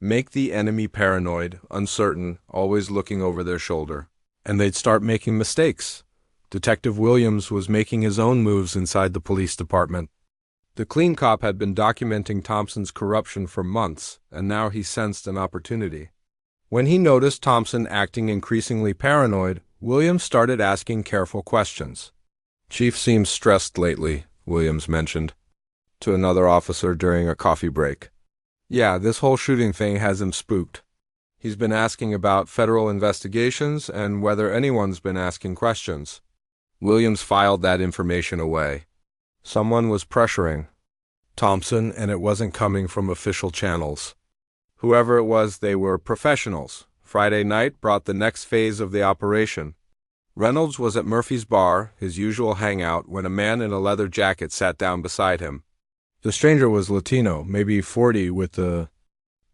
Make the enemy paranoid, uncertain, always looking over their shoulder, and they'd start making mistakes. Detective Williams was making his own moves inside the police department. The clean cop had been documenting Thompson's corruption for months, and now he sensed an opportunity. When he noticed Thompson acting increasingly paranoid, Williams started asking careful questions. "Chief seems stressed lately," Williams mentioned to another officer during a coffee break. "Yeah, this whole shooting thing has him spooked. He's been asking about federal investigations and whether anyone's been asking questions." Williams filed that information away. Someone was pressuring Thompson, and it wasn't coming from official channels. Whoever it was, they were professionals. Friday night brought the next phase of the operation. Reynolds was at Murphy's bar, his usual hangout, when a man in a leather jacket sat down beside him. The stranger was Latino, maybe 40, with the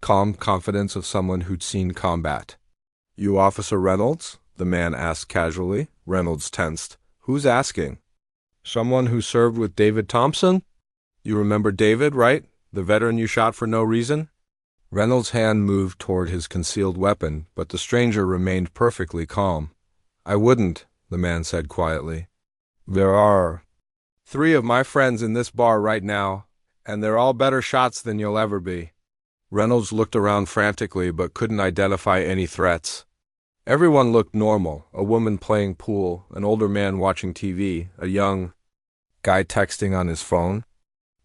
calm confidence of someone who'd seen combat. "You Officer Reynolds?" the man asked casually. Reynolds tensed. "Who's asking?" "Someone who served with David Thompson? You remember David, right? The veteran you shot for no reason?" Reynolds' hand moved toward his concealed weapon, but the stranger remained perfectly calm. "I wouldn't," the man said quietly. "There are 3 of my friends in this bar right now, and they're all better shots than you'll ever be." Reynolds looked around frantically but couldn't identify any threats. Everyone looked normal: a woman playing pool, an older man watching TV, a young guy texting on his phone.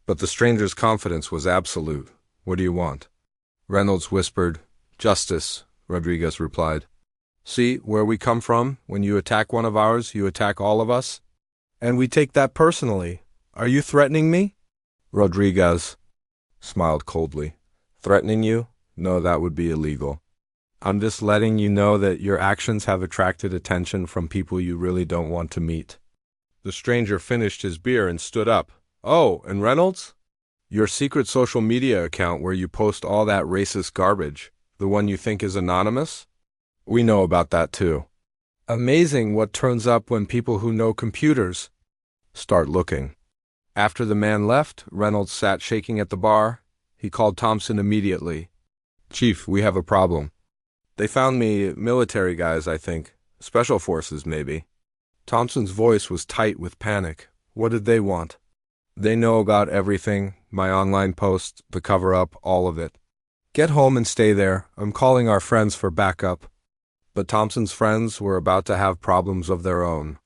But the stranger's confidence was absolute. "What do you want?" Reynolds whispered. "Justice," Rodriguez replied. "See where we come from? When you attack one of ours, you attack all of us. And we take that personally. Are you threatening me?" Rodriguez smiled coldly. "Threatening you? No, that would be illegal. I'm just letting you know that your actions have attracted attention from people you really don't want to meet." The stranger finished his beer and stood up. "Oh, and Reynolds? Your secret social media account where you post all that racist garbage, the one you think is anonymous? We know about that too. Amazing what turns up when people who know computers start looking." After the man left, Reynolds sat shaking at the bar. He called Thompson immediately. "Chief, we have a problem. They found me military guys, I think. Special forces, maybe." Thompson's voice was tight with panic. "What did they want?" "They know about everything, my online posts, the cover-up, all of it. Get home and stay there. I'm calling our friends for backup." But Thompson's friends were about to have problems of their own.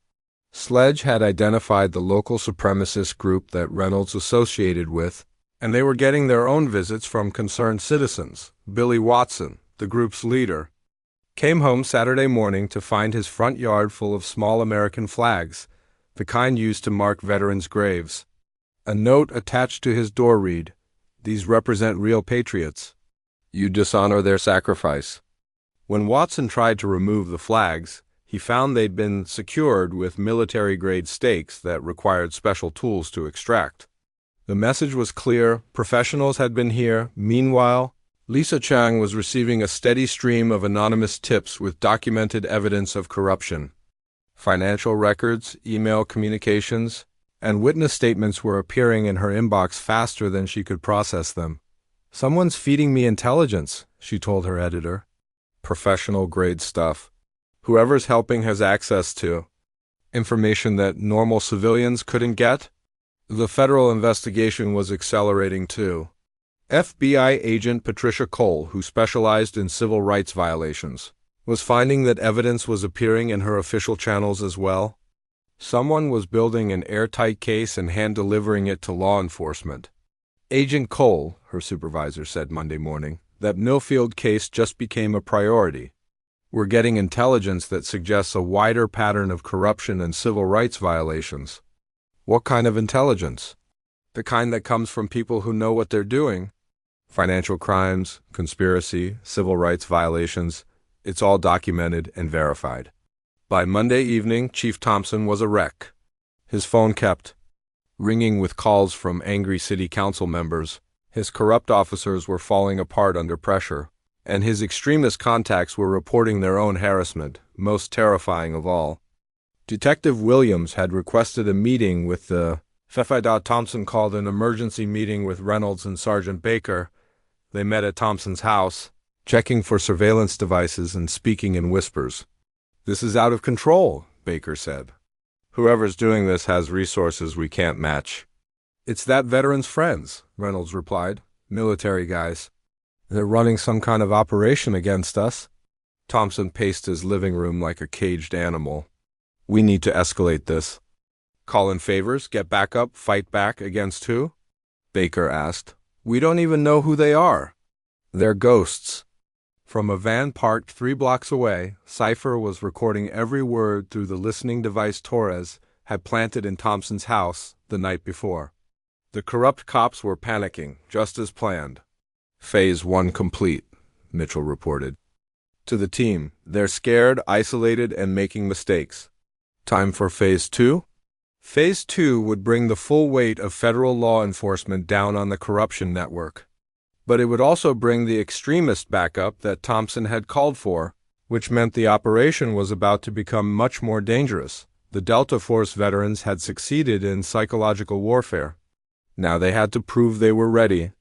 Sledge had identified the local supremacist group that Reynolds associated with, and they were getting their own visits from concerned citizens. Billy Watson, the group's leader, came home Saturday morning to find his front yard full of small American flags, the kind used to mark veterans' graves. A note attached to his door read, "These represent real patriots. You dishonor their sacrifice." When Watson tried to remove the flags, he found they'd been secured with military-grade stakes that required special tools to extract. The message was clear: professionals had been here. Meanwhile, Lisa Chang was receiving a steady stream of anonymous tips with documented evidence of corruption. Financial records, email communications, and witness statements were appearing in her inbox faster than she could process them. "Someone's feeding me intelligence," she told her editor. "Professional-grade stuff. Whoever's helping has access to information that normal civilians couldn't get." The federal investigation was accelerating too. FBI agent Patricia Cole, who specialized in civil rights violations, was finding that evidence was appearing in her official channels as well. Someone was building an airtight case and hand-delivering it to law enforcement. Agent Cole, her supervisor, said Monday morning, that Millfield case just became a priority. "We're getting intelligence that suggests a wider pattern of corruption and civil rights violations." "What kind of intelligence?" "The kind that comes from people who know what they're doing. Financial crimes, conspiracy, civil rights violations. It's all documented and verified." By Monday evening, Chief Thompson was a wreck. His phone kept ringing with calls from angry city council members. His corrupt officers were falling apart under pressure, and his extremist contacts were reporting their own harassment, most terrifying of all. Detective Williams had requested a meeting with the FBI. Thompson called an emergency meeting with Reynolds and Sergeant Baker. They met at Thompson's house, checking for surveillance devices and speaking in whispers. "This is out of control," Baker said. "Whoever's doing this has resources we can't match." "It's that veteran's friends," Reynolds replied. "Military guys. They're running some kind of operation against us." Thompson paced his living room like a caged animal. "We need to escalate this." "Call in favors, get back up, fight back against who?" Baker asked. "We don't even know who they are." "They're ghosts." From a van parked 3 blocks away, Cypher was recording every word through the listening device Torres had planted in Thompson's house the night before. The corrupt cops were panicking, just as planned. "Phase 1 complete," Mitchell reported. To the team, "They're scared, isolated, and making mistakes. Time for Phase 2? Phase 2 would bring the full weight of federal law enforcement down on the corruption network. But it would also bring the extremist backup that Thompson had called for, which meant the operation was about to become much more dangerous. The Delta Force veterans had succeeded in psychological warfare. Now they had to prove they were ready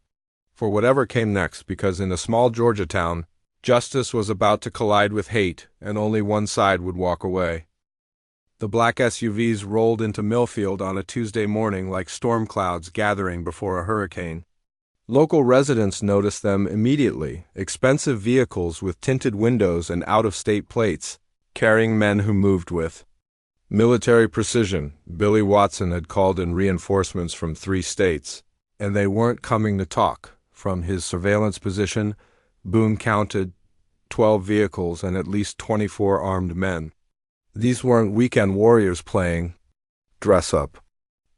for whatever came next, because in a small Georgia town, justice was about to collide with hate, and only one side would walk away. The black SUVs rolled into Millfield on a Tuesday morning like storm clouds gathering before a hurricane. Local residents noticed them immediately, expensive vehicles with tinted windows and out-of-state plates, carrying men who moved with military precision. Billy Watson had called in reinforcements from 3 states, and they weren't coming to talk. From his surveillance position, Boone counted 12 vehicles and at least 24 armed men. These weren't weekend warriors playing dress up.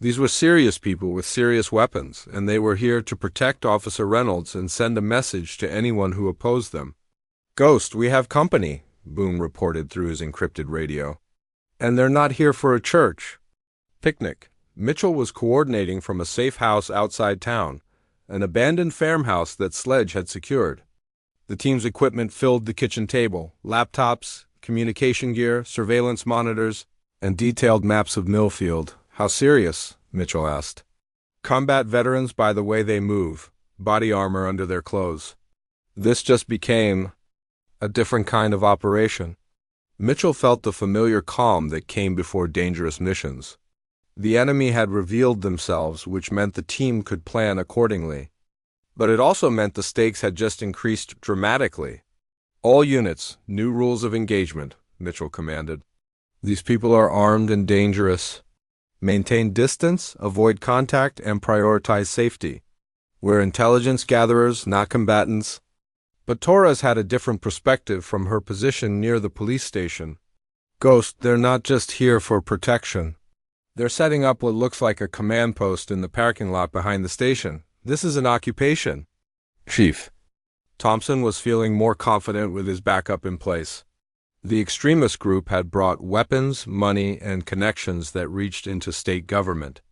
These were serious people with serious weapons, and they were here to protect Officer Reynolds and send a message to anyone who opposed them. "Ghost, we have company," Boone reported through his encrypted radio. "And they're not here for a church picnic." Mitchell was coordinating from a safe house outside town, an abandoned farmhouse that Sledge had secured. The team's equipment filled the kitchen table: laptops, communication gear, surveillance monitors, and detailed maps of Millfield. "How serious?" Mitchell asked. "Combat veterans by the way they move, body armor under their clothes." This just became a different kind of operation. Mitchell felt the familiar calm that came before dangerous missions. The enemy had revealed themselves, which meant the team could plan accordingly. But it also meant the stakes had just increased dramatically. "All units, new rules of engagement," Mitchell commanded. "These people are armed and dangerous. Maintain distance, avoid contact, and prioritize safety. We're intelligence gatherers, not combatants." But Torres had a different perspective from her position near the police station. "Ghost, they're not just here for protection. They're setting up what looks like a command post in the parking lot behind the station. This is an occupation. Chief. Thompson was feeling more confident with his backup in place. The extremist group had brought weapons, money, and connections that reached into state government.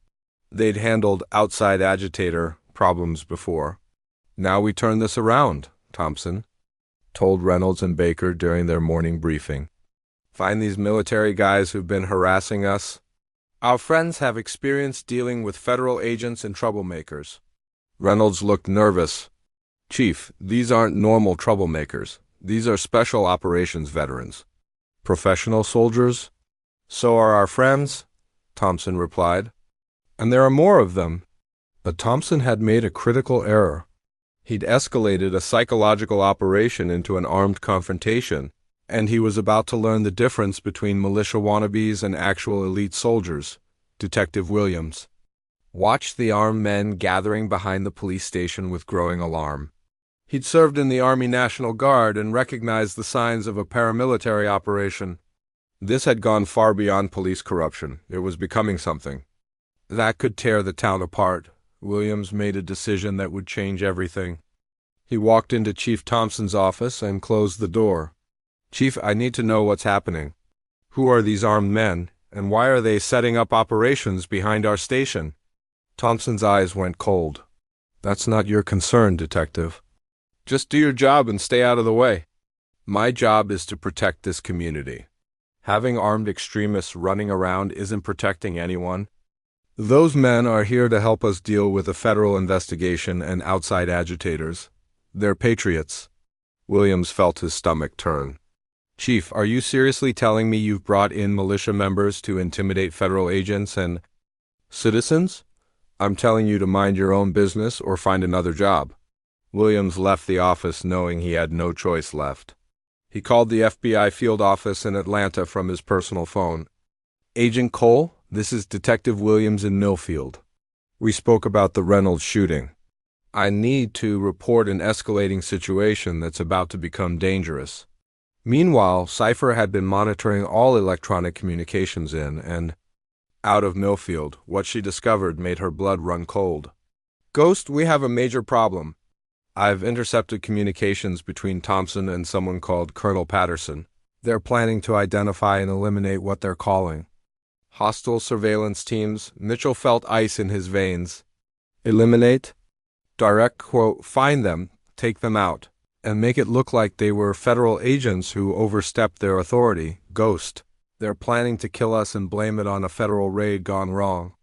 They'd handled outside agitator problems before. Now we turn this around, Thompson told Reynolds and Baker during their morning briefing. Find these military guys who've been harassing us. Our friends have experience dealing with federal agents and troublemakers. Reynolds looked nervous. Chief, these aren't normal troublemakers. These are special operations veterans. Professional soldiers? So are our friends, Thompson replied. And there are more of them. But Thompson had made a critical error. He'd escalated a psychological operation into an armed confrontation, and he was about to learn the difference between militia wannabes and actual elite soldiers. Detective Williams watched the armed men gathering behind the police station with growing alarm. He'd served in the Army National Guard and recognized the signs of a paramilitary operation. This had gone far beyond police corruption. It was becoming something that could tear the town apart. Williams made a decision that would change everything. He walked into Chief Thompson's office and closed the door. Chief, I need to know what's happening. Who are these armed men, and why are they setting up operations behind our station? Thompson's eyes went cold. That's not your concern, Detective. Just do your job and stay out of the way. My job is to protect this community. Having armed extremists running around isn't protecting anyone. Those men are here to help us deal with a federal investigation and outside agitators. They're patriots. Williams felt his stomach turn. Chief, are you seriously telling me you've brought in militia members to intimidate federal agents and citizens? I'm telling you to mind your own business or find another job. Williams left the office knowing he had no choice left. He called the FBI field office in Atlanta from his personal phone. Agent Cole, this is Detective Williams in Millfield. We spoke about the Reynolds shooting. I need to report an escalating situation that's about to become dangerous. Meanwhile, Cypher had been monitoring all electronic communications in and out of Millfield. What she discovered made her blood run cold. Ghost, we have a major problem. I've intercepted communications between Thompson and someone called Colonel Patterson. They're planning to identify and eliminate what they're calling hostile surveillance teams. Mitchell felt ice in his veins. Eliminate? Direct quote, find them, take them out, and make it look like they were federal agents who overstepped their authority. Ghost. They're planning to kill us and blame it on a federal raid gone wrong.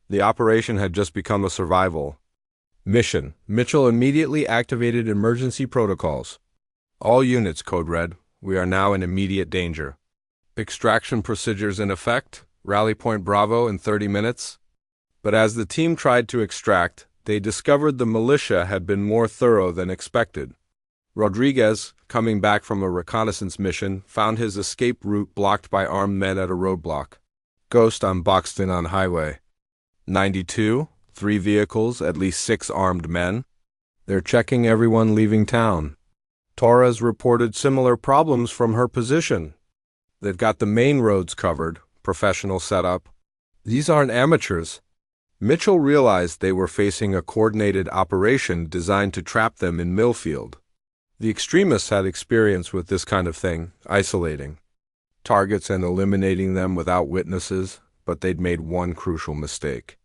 The operation had just become a survival mission. Mitchell immediately activated emergency protocols. All units, code red. We are now in immediate danger. Extraction procedures in effect. Rally point Bravo in 30 minutes. But as the team tried to extract, they discovered the militia had been more thorough than expected. Rodriguez, coming back from a reconnaissance mission, found his escape route blocked by armed men at a roadblock. Ghost, I'm boxed in on highway 92, 3 vehicles, at least 6 armed men. They're checking everyone leaving town. Torres reported similar problems from her position. They've got the main roads covered, professional setup. These aren't amateurs. Mitchell realized they were facing a coordinated operation designed to trap them in Millfield. The extremists had experience with this kind of thing, isolating targets and eliminating them without witnesses, but they'd made one crucial mistake.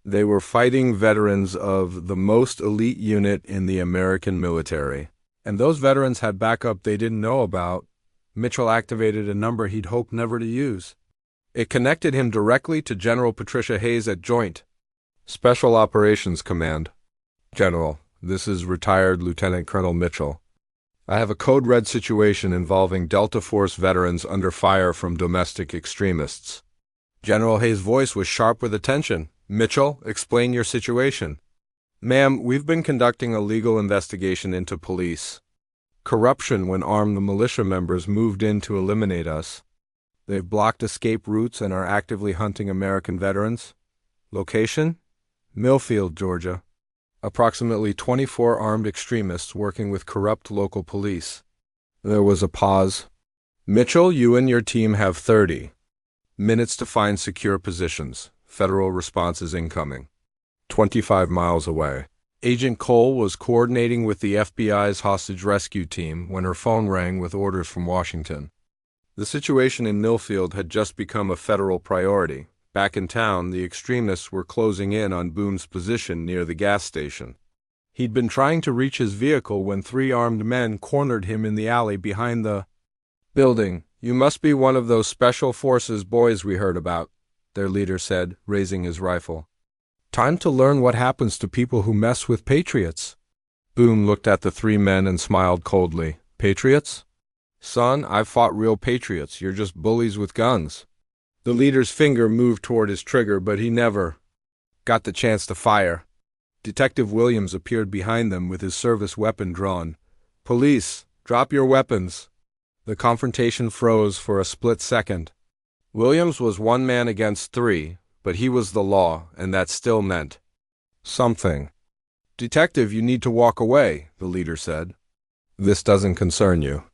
They were fighting veterans of the most elite unit in the American military, and those veterans had backup they didn't know about. Mitchell activated a number he'd hoped never to use. It connected him directly to General Patricia Hayes at Joint Special Operations Command. General, this is retired Lieutenant Colonel Mitchell. I have a code red situation involving Delta Force veterans under fire from domestic extremists. General Hayes' voice was sharp with attention. Mitchell, explain your situation. Ma'am, we've been conducting a legal investigation into police corruption when armed militia members moved in to eliminate us. They've blocked escape routes and are actively hunting American veterans. Location? Millfield, Georgia. Approximately 24 armed extremists working with corrupt local police. There was a pause. Mitchell, you and your team have 30. Minutes to find secure positions. Federal response is incoming. 25 miles away. Agent Cole was coordinating with the FBI's hostage rescue team when her phone rang with orders from Washington. The situation in Millfield had just become a federal priority. Back in town, the extremists were closing in on Boone's position near the gas station. He'd been trying to reach his vehicle when 3 armed men cornered him in the alley behind the building. "You must be one of those special forces boys we heard about," their leader said, raising his rifle. "Time to learn what happens to people who mess with patriots." Boone looked at the 3 men and smiled coldly. "Patriots? Son, I've fought real patriots. You're just bullies with guns." The leader's finger moved toward his trigger, but he never got the chance to fire. Detective Williams appeared behind them with his service weapon drawn. "Police, drop your weapons." The confrontation froze for a split second. Williams was 1 man against 3, but he was the law, and that still meant something. "Detective, you need to walk away," the leader said. "This doesn't concern you."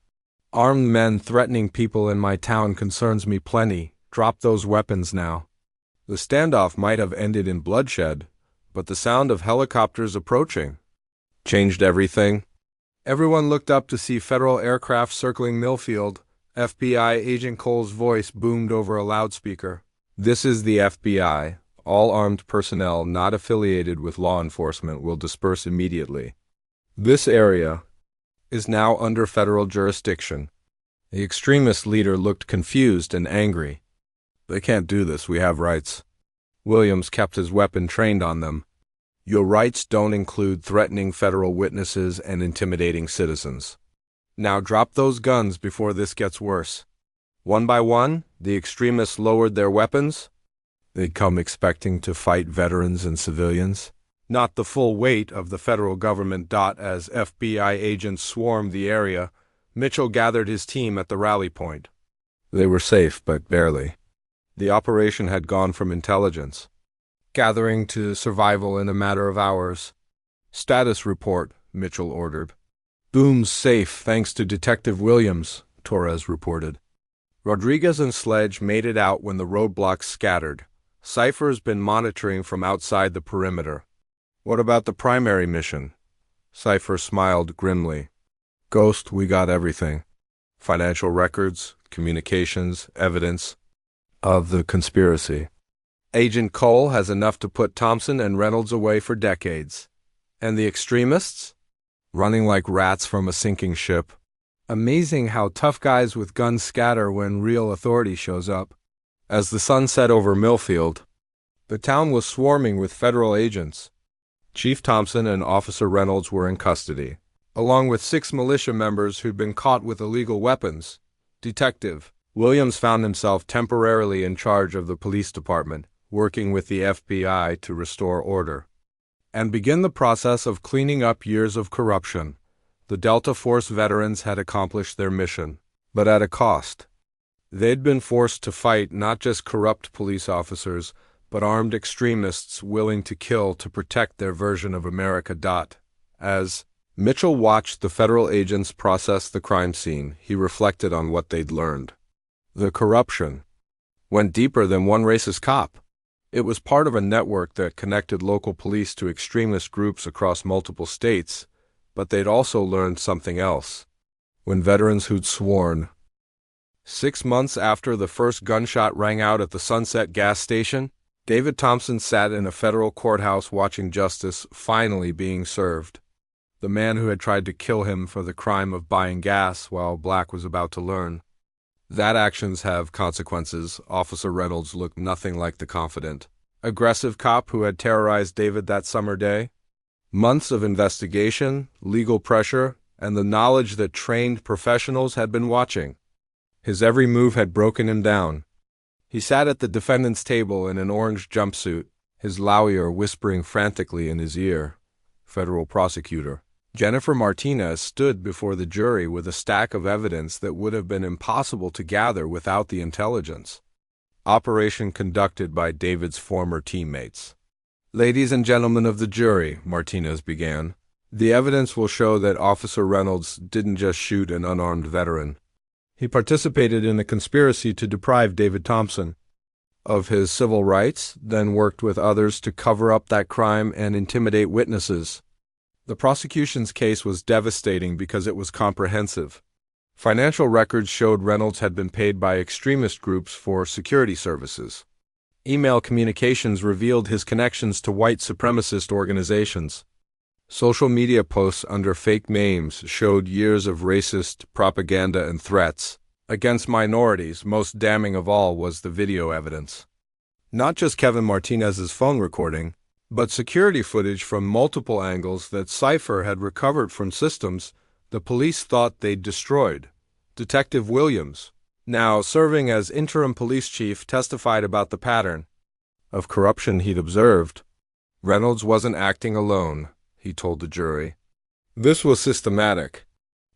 "Armed men threatening people in my town concerns me plenty. Drop those weapons now." The standoff might have ended in bloodshed, but the sound of helicopters approaching changed everything. Everyone looked up to see federal aircraft circling Millfield. FBI agent Cole's voice boomed over a loudspeaker. "This is the FBI. All armed personnel not affiliated with law enforcement will disperse immediately. This area is now under federal jurisdiction." The extremist leader looked confused and angry. "They can't do this. We have rights." Williams kept his weapon trained on them. "Your rights don't include threatening federal witnesses and intimidating citizens. Now drop those guns before this gets worse." One by one, the extremists lowered their weapons. They'd come expecting to fight veterans and civilians, not the full weight of the federal government. As FBI agents swarmed the area, Mitchell gathered his team at the rally point. They were safe, but barely. The operation had gone from intelligence gathering to survival in a matter of hours. "Status report," Mitchell ordered. "Boone's safe, thanks to Detective Williams," Torres reported. Rodriguez and Sledge made it out when the roadblocks scattered. Cypher's been monitoring from outside the perimeter. "What about the primary mission?" Cypher smiled grimly. "Ghost, we got everything. Financial records, communications, evidence of the conspiracy. Agent Cole has enough to put Thompson and Reynolds away for decades. And the extremists? Running like rats from a sinking ship. Amazing how tough guys with guns scatter when real authority shows up." As the sun set over Millfield, the town was swarming with federal agents. Chief Thompson and Officer Reynolds were in custody, along with 6 militia members who'd been caught with illegal weapons. Detective Williams found himself temporarily in charge of the police department, working with the FBI to restore order and begin the process of cleaning up years of corruption. The Delta Force veterans had accomplished their mission, but at a cost. They'd been forced to fight not just corrupt police officers, but armed extremists willing to kill to protect their version of America. As Mitchell watched the federal agents process the crime scene, he reflected on what they'd learned. The corruption went deeper than one racist cop. It was part of a network that connected local police to extremist groups across multiple states, but they'd also learned something else. When veterans who'd sworn 6 months after the first gunshot rang out at the Sunset gas station, David Thompson sat in a federal courthouse watching justice finally being served. The man who had tried to kill him for the crime of buying gas while Black was about to learn that actions have consequences. Officer Reynolds looked nothing like the confident, aggressive cop who had terrorized David that summer day. Months of investigation, legal pressure, and the knowledge that trained professionals had been watching. His every move had broken him down. He sat at the defendant's table in an orange jumpsuit, his lawyer whispering frantically in his ear. Federal prosecutor Jennifer Martinez stood before the jury with a stack of evidence that would have been impossible to gather without the intelligence operation conducted by David's former teammates. "Ladies and gentlemen of the jury," Martinez began, "the evidence will show that Officer Reynolds didn't just shoot an unarmed veteran. He participated in a conspiracy to deprive David Thompson of his civil rights, then worked with others to cover up that crime and intimidate witnesses. The prosecution's case was devastating because it was comprehensive. Financial records showed Reynolds had been paid by extremist groups for security services. Email communications revealed his connections to white supremacist organizations. Social media posts under fake names showed years of racist propaganda and threats. Against minorities, most damning of all was the video evidence. Not just Kevin Martinez's phone recording, but security footage from multiple angles that Cypher had recovered from systems the police thought they'd destroyed. Detective Williams, now serving as interim police chief, testified about the pattern of corruption he'd observed. Reynolds wasn't acting alone, he told the jury. This was systematic.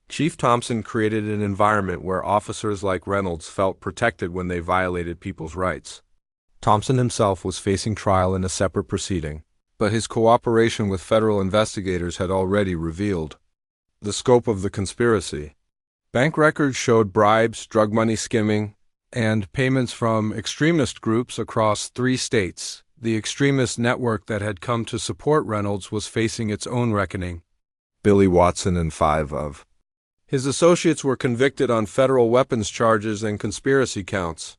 Chief Thompson created an environment where officers like Reynolds felt protected when they violated people's rights. Thompson himself was facing trial in a separate proceeding, but his cooperation with federal investigators had already revealed the scope of the conspiracy. Bank records showed bribes, drug money skimming, and payments from extremist groups across 3 states. The extremist network that had come to support Reynolds was facing its own reckoning. Billy Watson and 5 of his associates were convicted on federal weapons charges and conspiracy counts.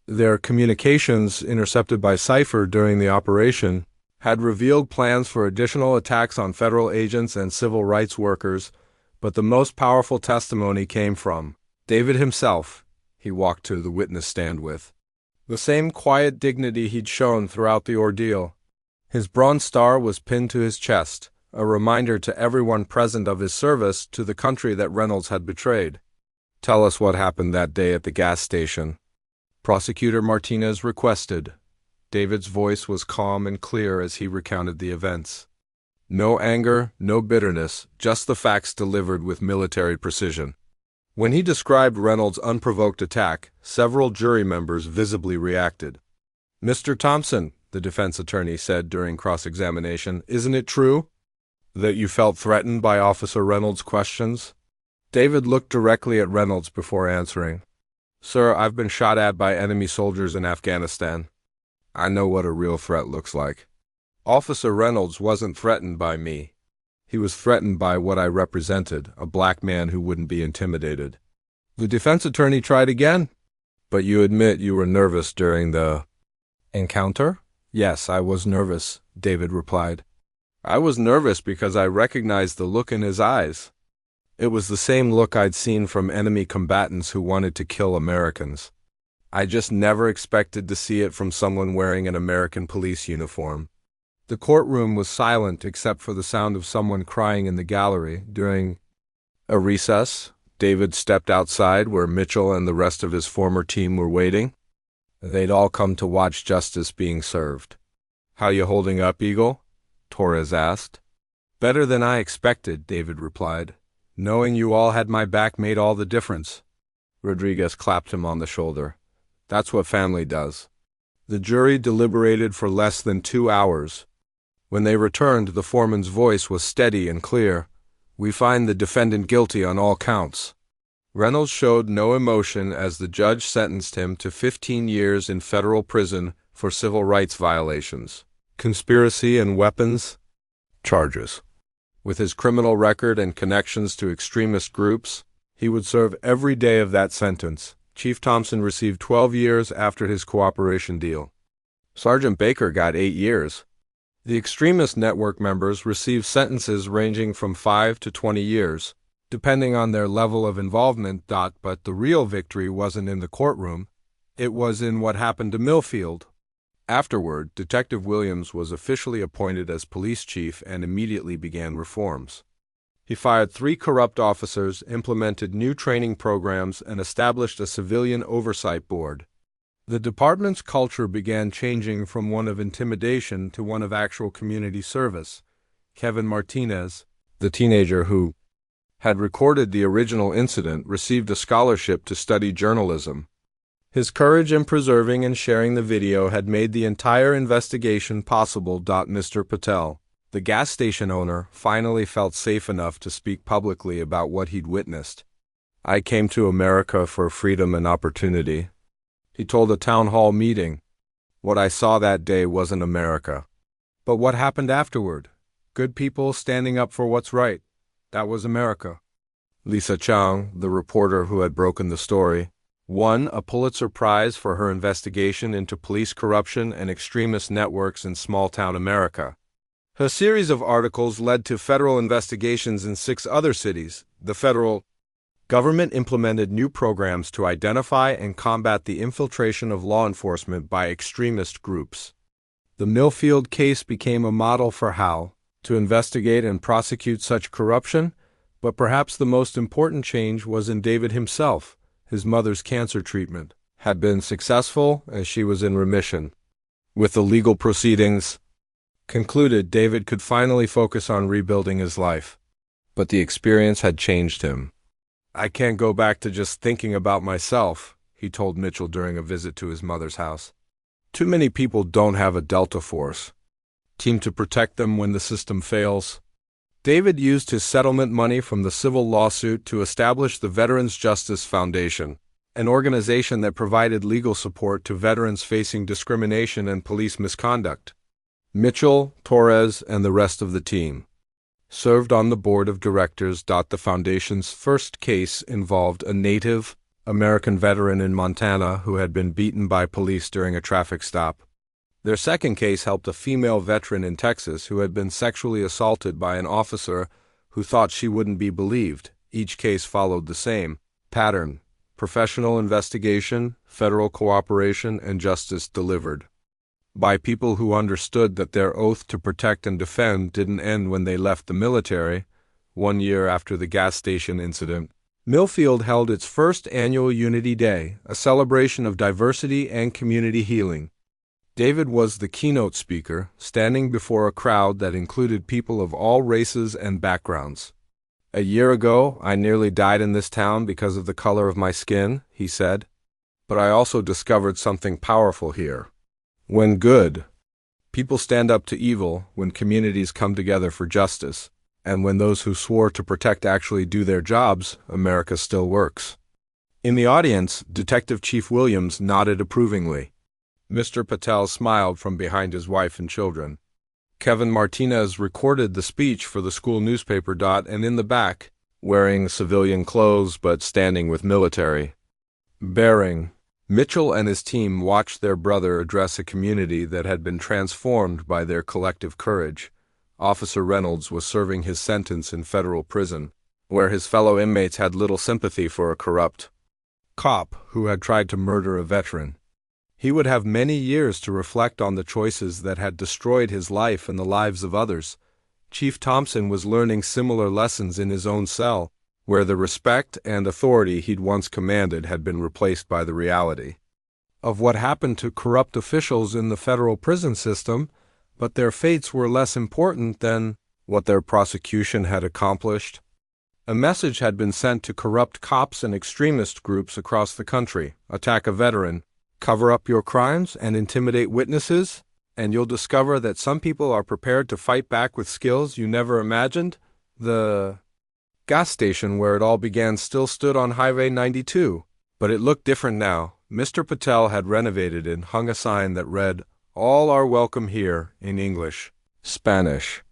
Their communications, intercepted by Cypher during the operation, had revealed plans for additional attacks on federal agents and civil rights workers, but the most powerful testimony came from David himself, he walked to the witness stand with. The same quiet dignity he'd shown throughout the ordeal. His Bronze Star was pinned to his chest, a reminder to everyone present of his service to the country that Reynolds had betrayed. Tell us what happened that day at the gas station, Prosecutor Martinez requested. David's voice was calm and clear as he recounted the events. No anger, no bitterness, just the facts delivered with military precision. When he described Reynolds' unprovoked attack, several jury members visibly reacted. Mr. Thompson, the defense attorney said during cross-examination, isn't it true that you felt threatened by Officer Reynolds' questions? David looked directly at Reynolds before answering. Sir, I've been shot at by enemy soldiers in Afghanistan. I know what a real threat looks like. Officer Reynolds wasn't threatened by me. He was threatened by what I represented, a black man who wouldn't be intimidated. The defense attorney tried again. But you admit you were nervous during the encounter? Yes, I was nervous, David replied. I was nervous because I recognized the look in his eyes. It was the same look I'd seen from enemy combatants who wanted to kill Americans. I just never expected to see it from someone wearing an American police uniform. The courtroom was silent except for the sound of someone crying in the gallery. During a recess, David stepped outside where Mitchell and the rest of his former team were waiting. They'd all come to watch justice being served. How you holding up, Eagle? Torres asked. Better than I expected, David replied. Knowing you all had my back made all the difference. Rodriguez clapped him on the shoulder. That's what family does. The jury deliberated for less than 2 hours. When they returned, the foreman's voice was steady and clear. We find the defendant guilty on all counts. Reynolds showed no emotion as the judge sentenced him to 15 years in federal prison for civil rights violations, conspiracy and weapons charges. With his criminal record and connections to extremist groups, he would serve every day of that sentence. Chief Thompson received 12 years after his cooperation deal. Sergeant Baker got 8 years. The extremist network members received sentences ranging from 5 to 20 years, depending on their level of involvement. But the real victory wasn't in the courtroom. It was in what happened to Millfield. Afterward, Detective Williams was officially appointed as police chief and immediately began reforms. He fired 3 corrupt officers, implemented new training programs, and established a civilian oversight board. The department's culture began changing from one of intimidation to one of actual community service. Kevin Martinez, the teenager who had recorded the original incident, received a scholarship to study journalism. His courage in preserving and sharing the video had made the entire investigation possible. Mr. Patel, the gas station owner, finally felt safe enough to speak publicly about what he'd witnessed. I came to America for freedom and opportunity, he told a town hall meeting. What I saw that day wasn't America. But what happened afterward? Good people standing up for what's right. That was America. Lisa Chang, the reporter who had broken the story, won a Pulitzer Prize for her investigation into police corruption and extremist networks in small-town America. Her series of articles led to federal investigations in 6 other cities. The federal government implemented new programs to identify and combat the infiltration of law enforcement by extremist groups. The Millfield case became a model for how to investigate and prosecute such corruption, but perhaps the most important change was in David himself. His mother's cancer treatment had been successful as she was in remission. With the legal proceedings concluded, David could finally focus on rebuilding his life. But the experience had changed him. "I can't go back to just thinking about myself," he told Mitchell during a visit to his mother's house. "Too many people don't have a Delta Force team to protect them when the system fails." David used his settlement money from the civil lawsuit to establish the Veterans Justice Foundation, an organization that provided legal support to veterans facing discrimination and police misconduct. Mitchell, Torres, and the rest of the team served on the board of directors. The foundation's first case involved a Native American veteran in Montana who had been beaten by police during a traffic stop. Their second case helped a female veteran in Texas who had been sexually assaulted by an officer who thought she wouldn't be believed. Each case followed the same pattern: professional investigation, federal cooperation, and justice delivered by people who understood that their oath to protect and defend didn't end when they left the military. 1 year after the gas station incident, Millfield held its first annual Unity Day, a celebration of diversity and community healing. David was the keynote speaker, standing before a crowd that included people of all races and backgrounds. "A year ago, I nearly died in this town because of the color of my skin," he said. "But I also discovered something powerful here. When good people stand up to evil, when communities come together for justice, and when those who swore to protect actually do their jobs, America still works." In the audience, Detective Chief Williams nodded approvingly. Mr. Patel smiled from behind his wife and children. Kevin Martinez recorded the speech for the school newspaper. And in the back, wearing civilian clothes but standing with military bearing, Mitchell and his team watched their brother address a community that had been transformed by their collective courage. Officer Reynolds was serving his sentence in federal prison, where his fellow inmates had little sympathy for a corrupt cop who had tried to murder a veteran. He would have many years to reflect on the choices that had destroyed his life and the lives of others. Chief Thompson was learning similar lessons in his own cell, where the respect and authority he'd once commanded had been replaced by the reality of what happened to corrupt officials in the federal prison system, but their fates were less important than what their prosecution had accomplished. A message had been sent to corrupt cops and extremist groups across the country: attack a veteran, cover up your crimes, and intimidate witnesses, and you'll discover that some people are prepared to fight back with skills you never imagined. The gas station where it all began still stood on Highway 92, but it looked different now. Mr. Patel had renovated it and hung a sign that read, "All are welcome here," in English, Spanish,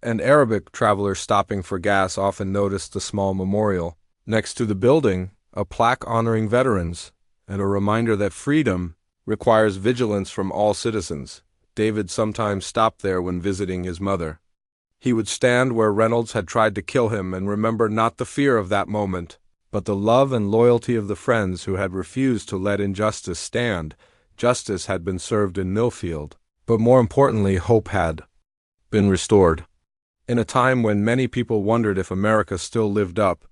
and Arabic. Travelers stopping for gas often noticed the small memorial next to the building, a plaque honoring veterans, and a reminder that freedom requires vigilance from all citizens. David sometimes stopped there when visiting his mother. He would stand where Reynolds had tried to kill him and remember not the fear of that moment, but the love and loyalty of the friends who had refused to let injustice stand. Justice had been served in Millfield, but more importantly, hope had been restored. In a time when many people wondered if America still lived up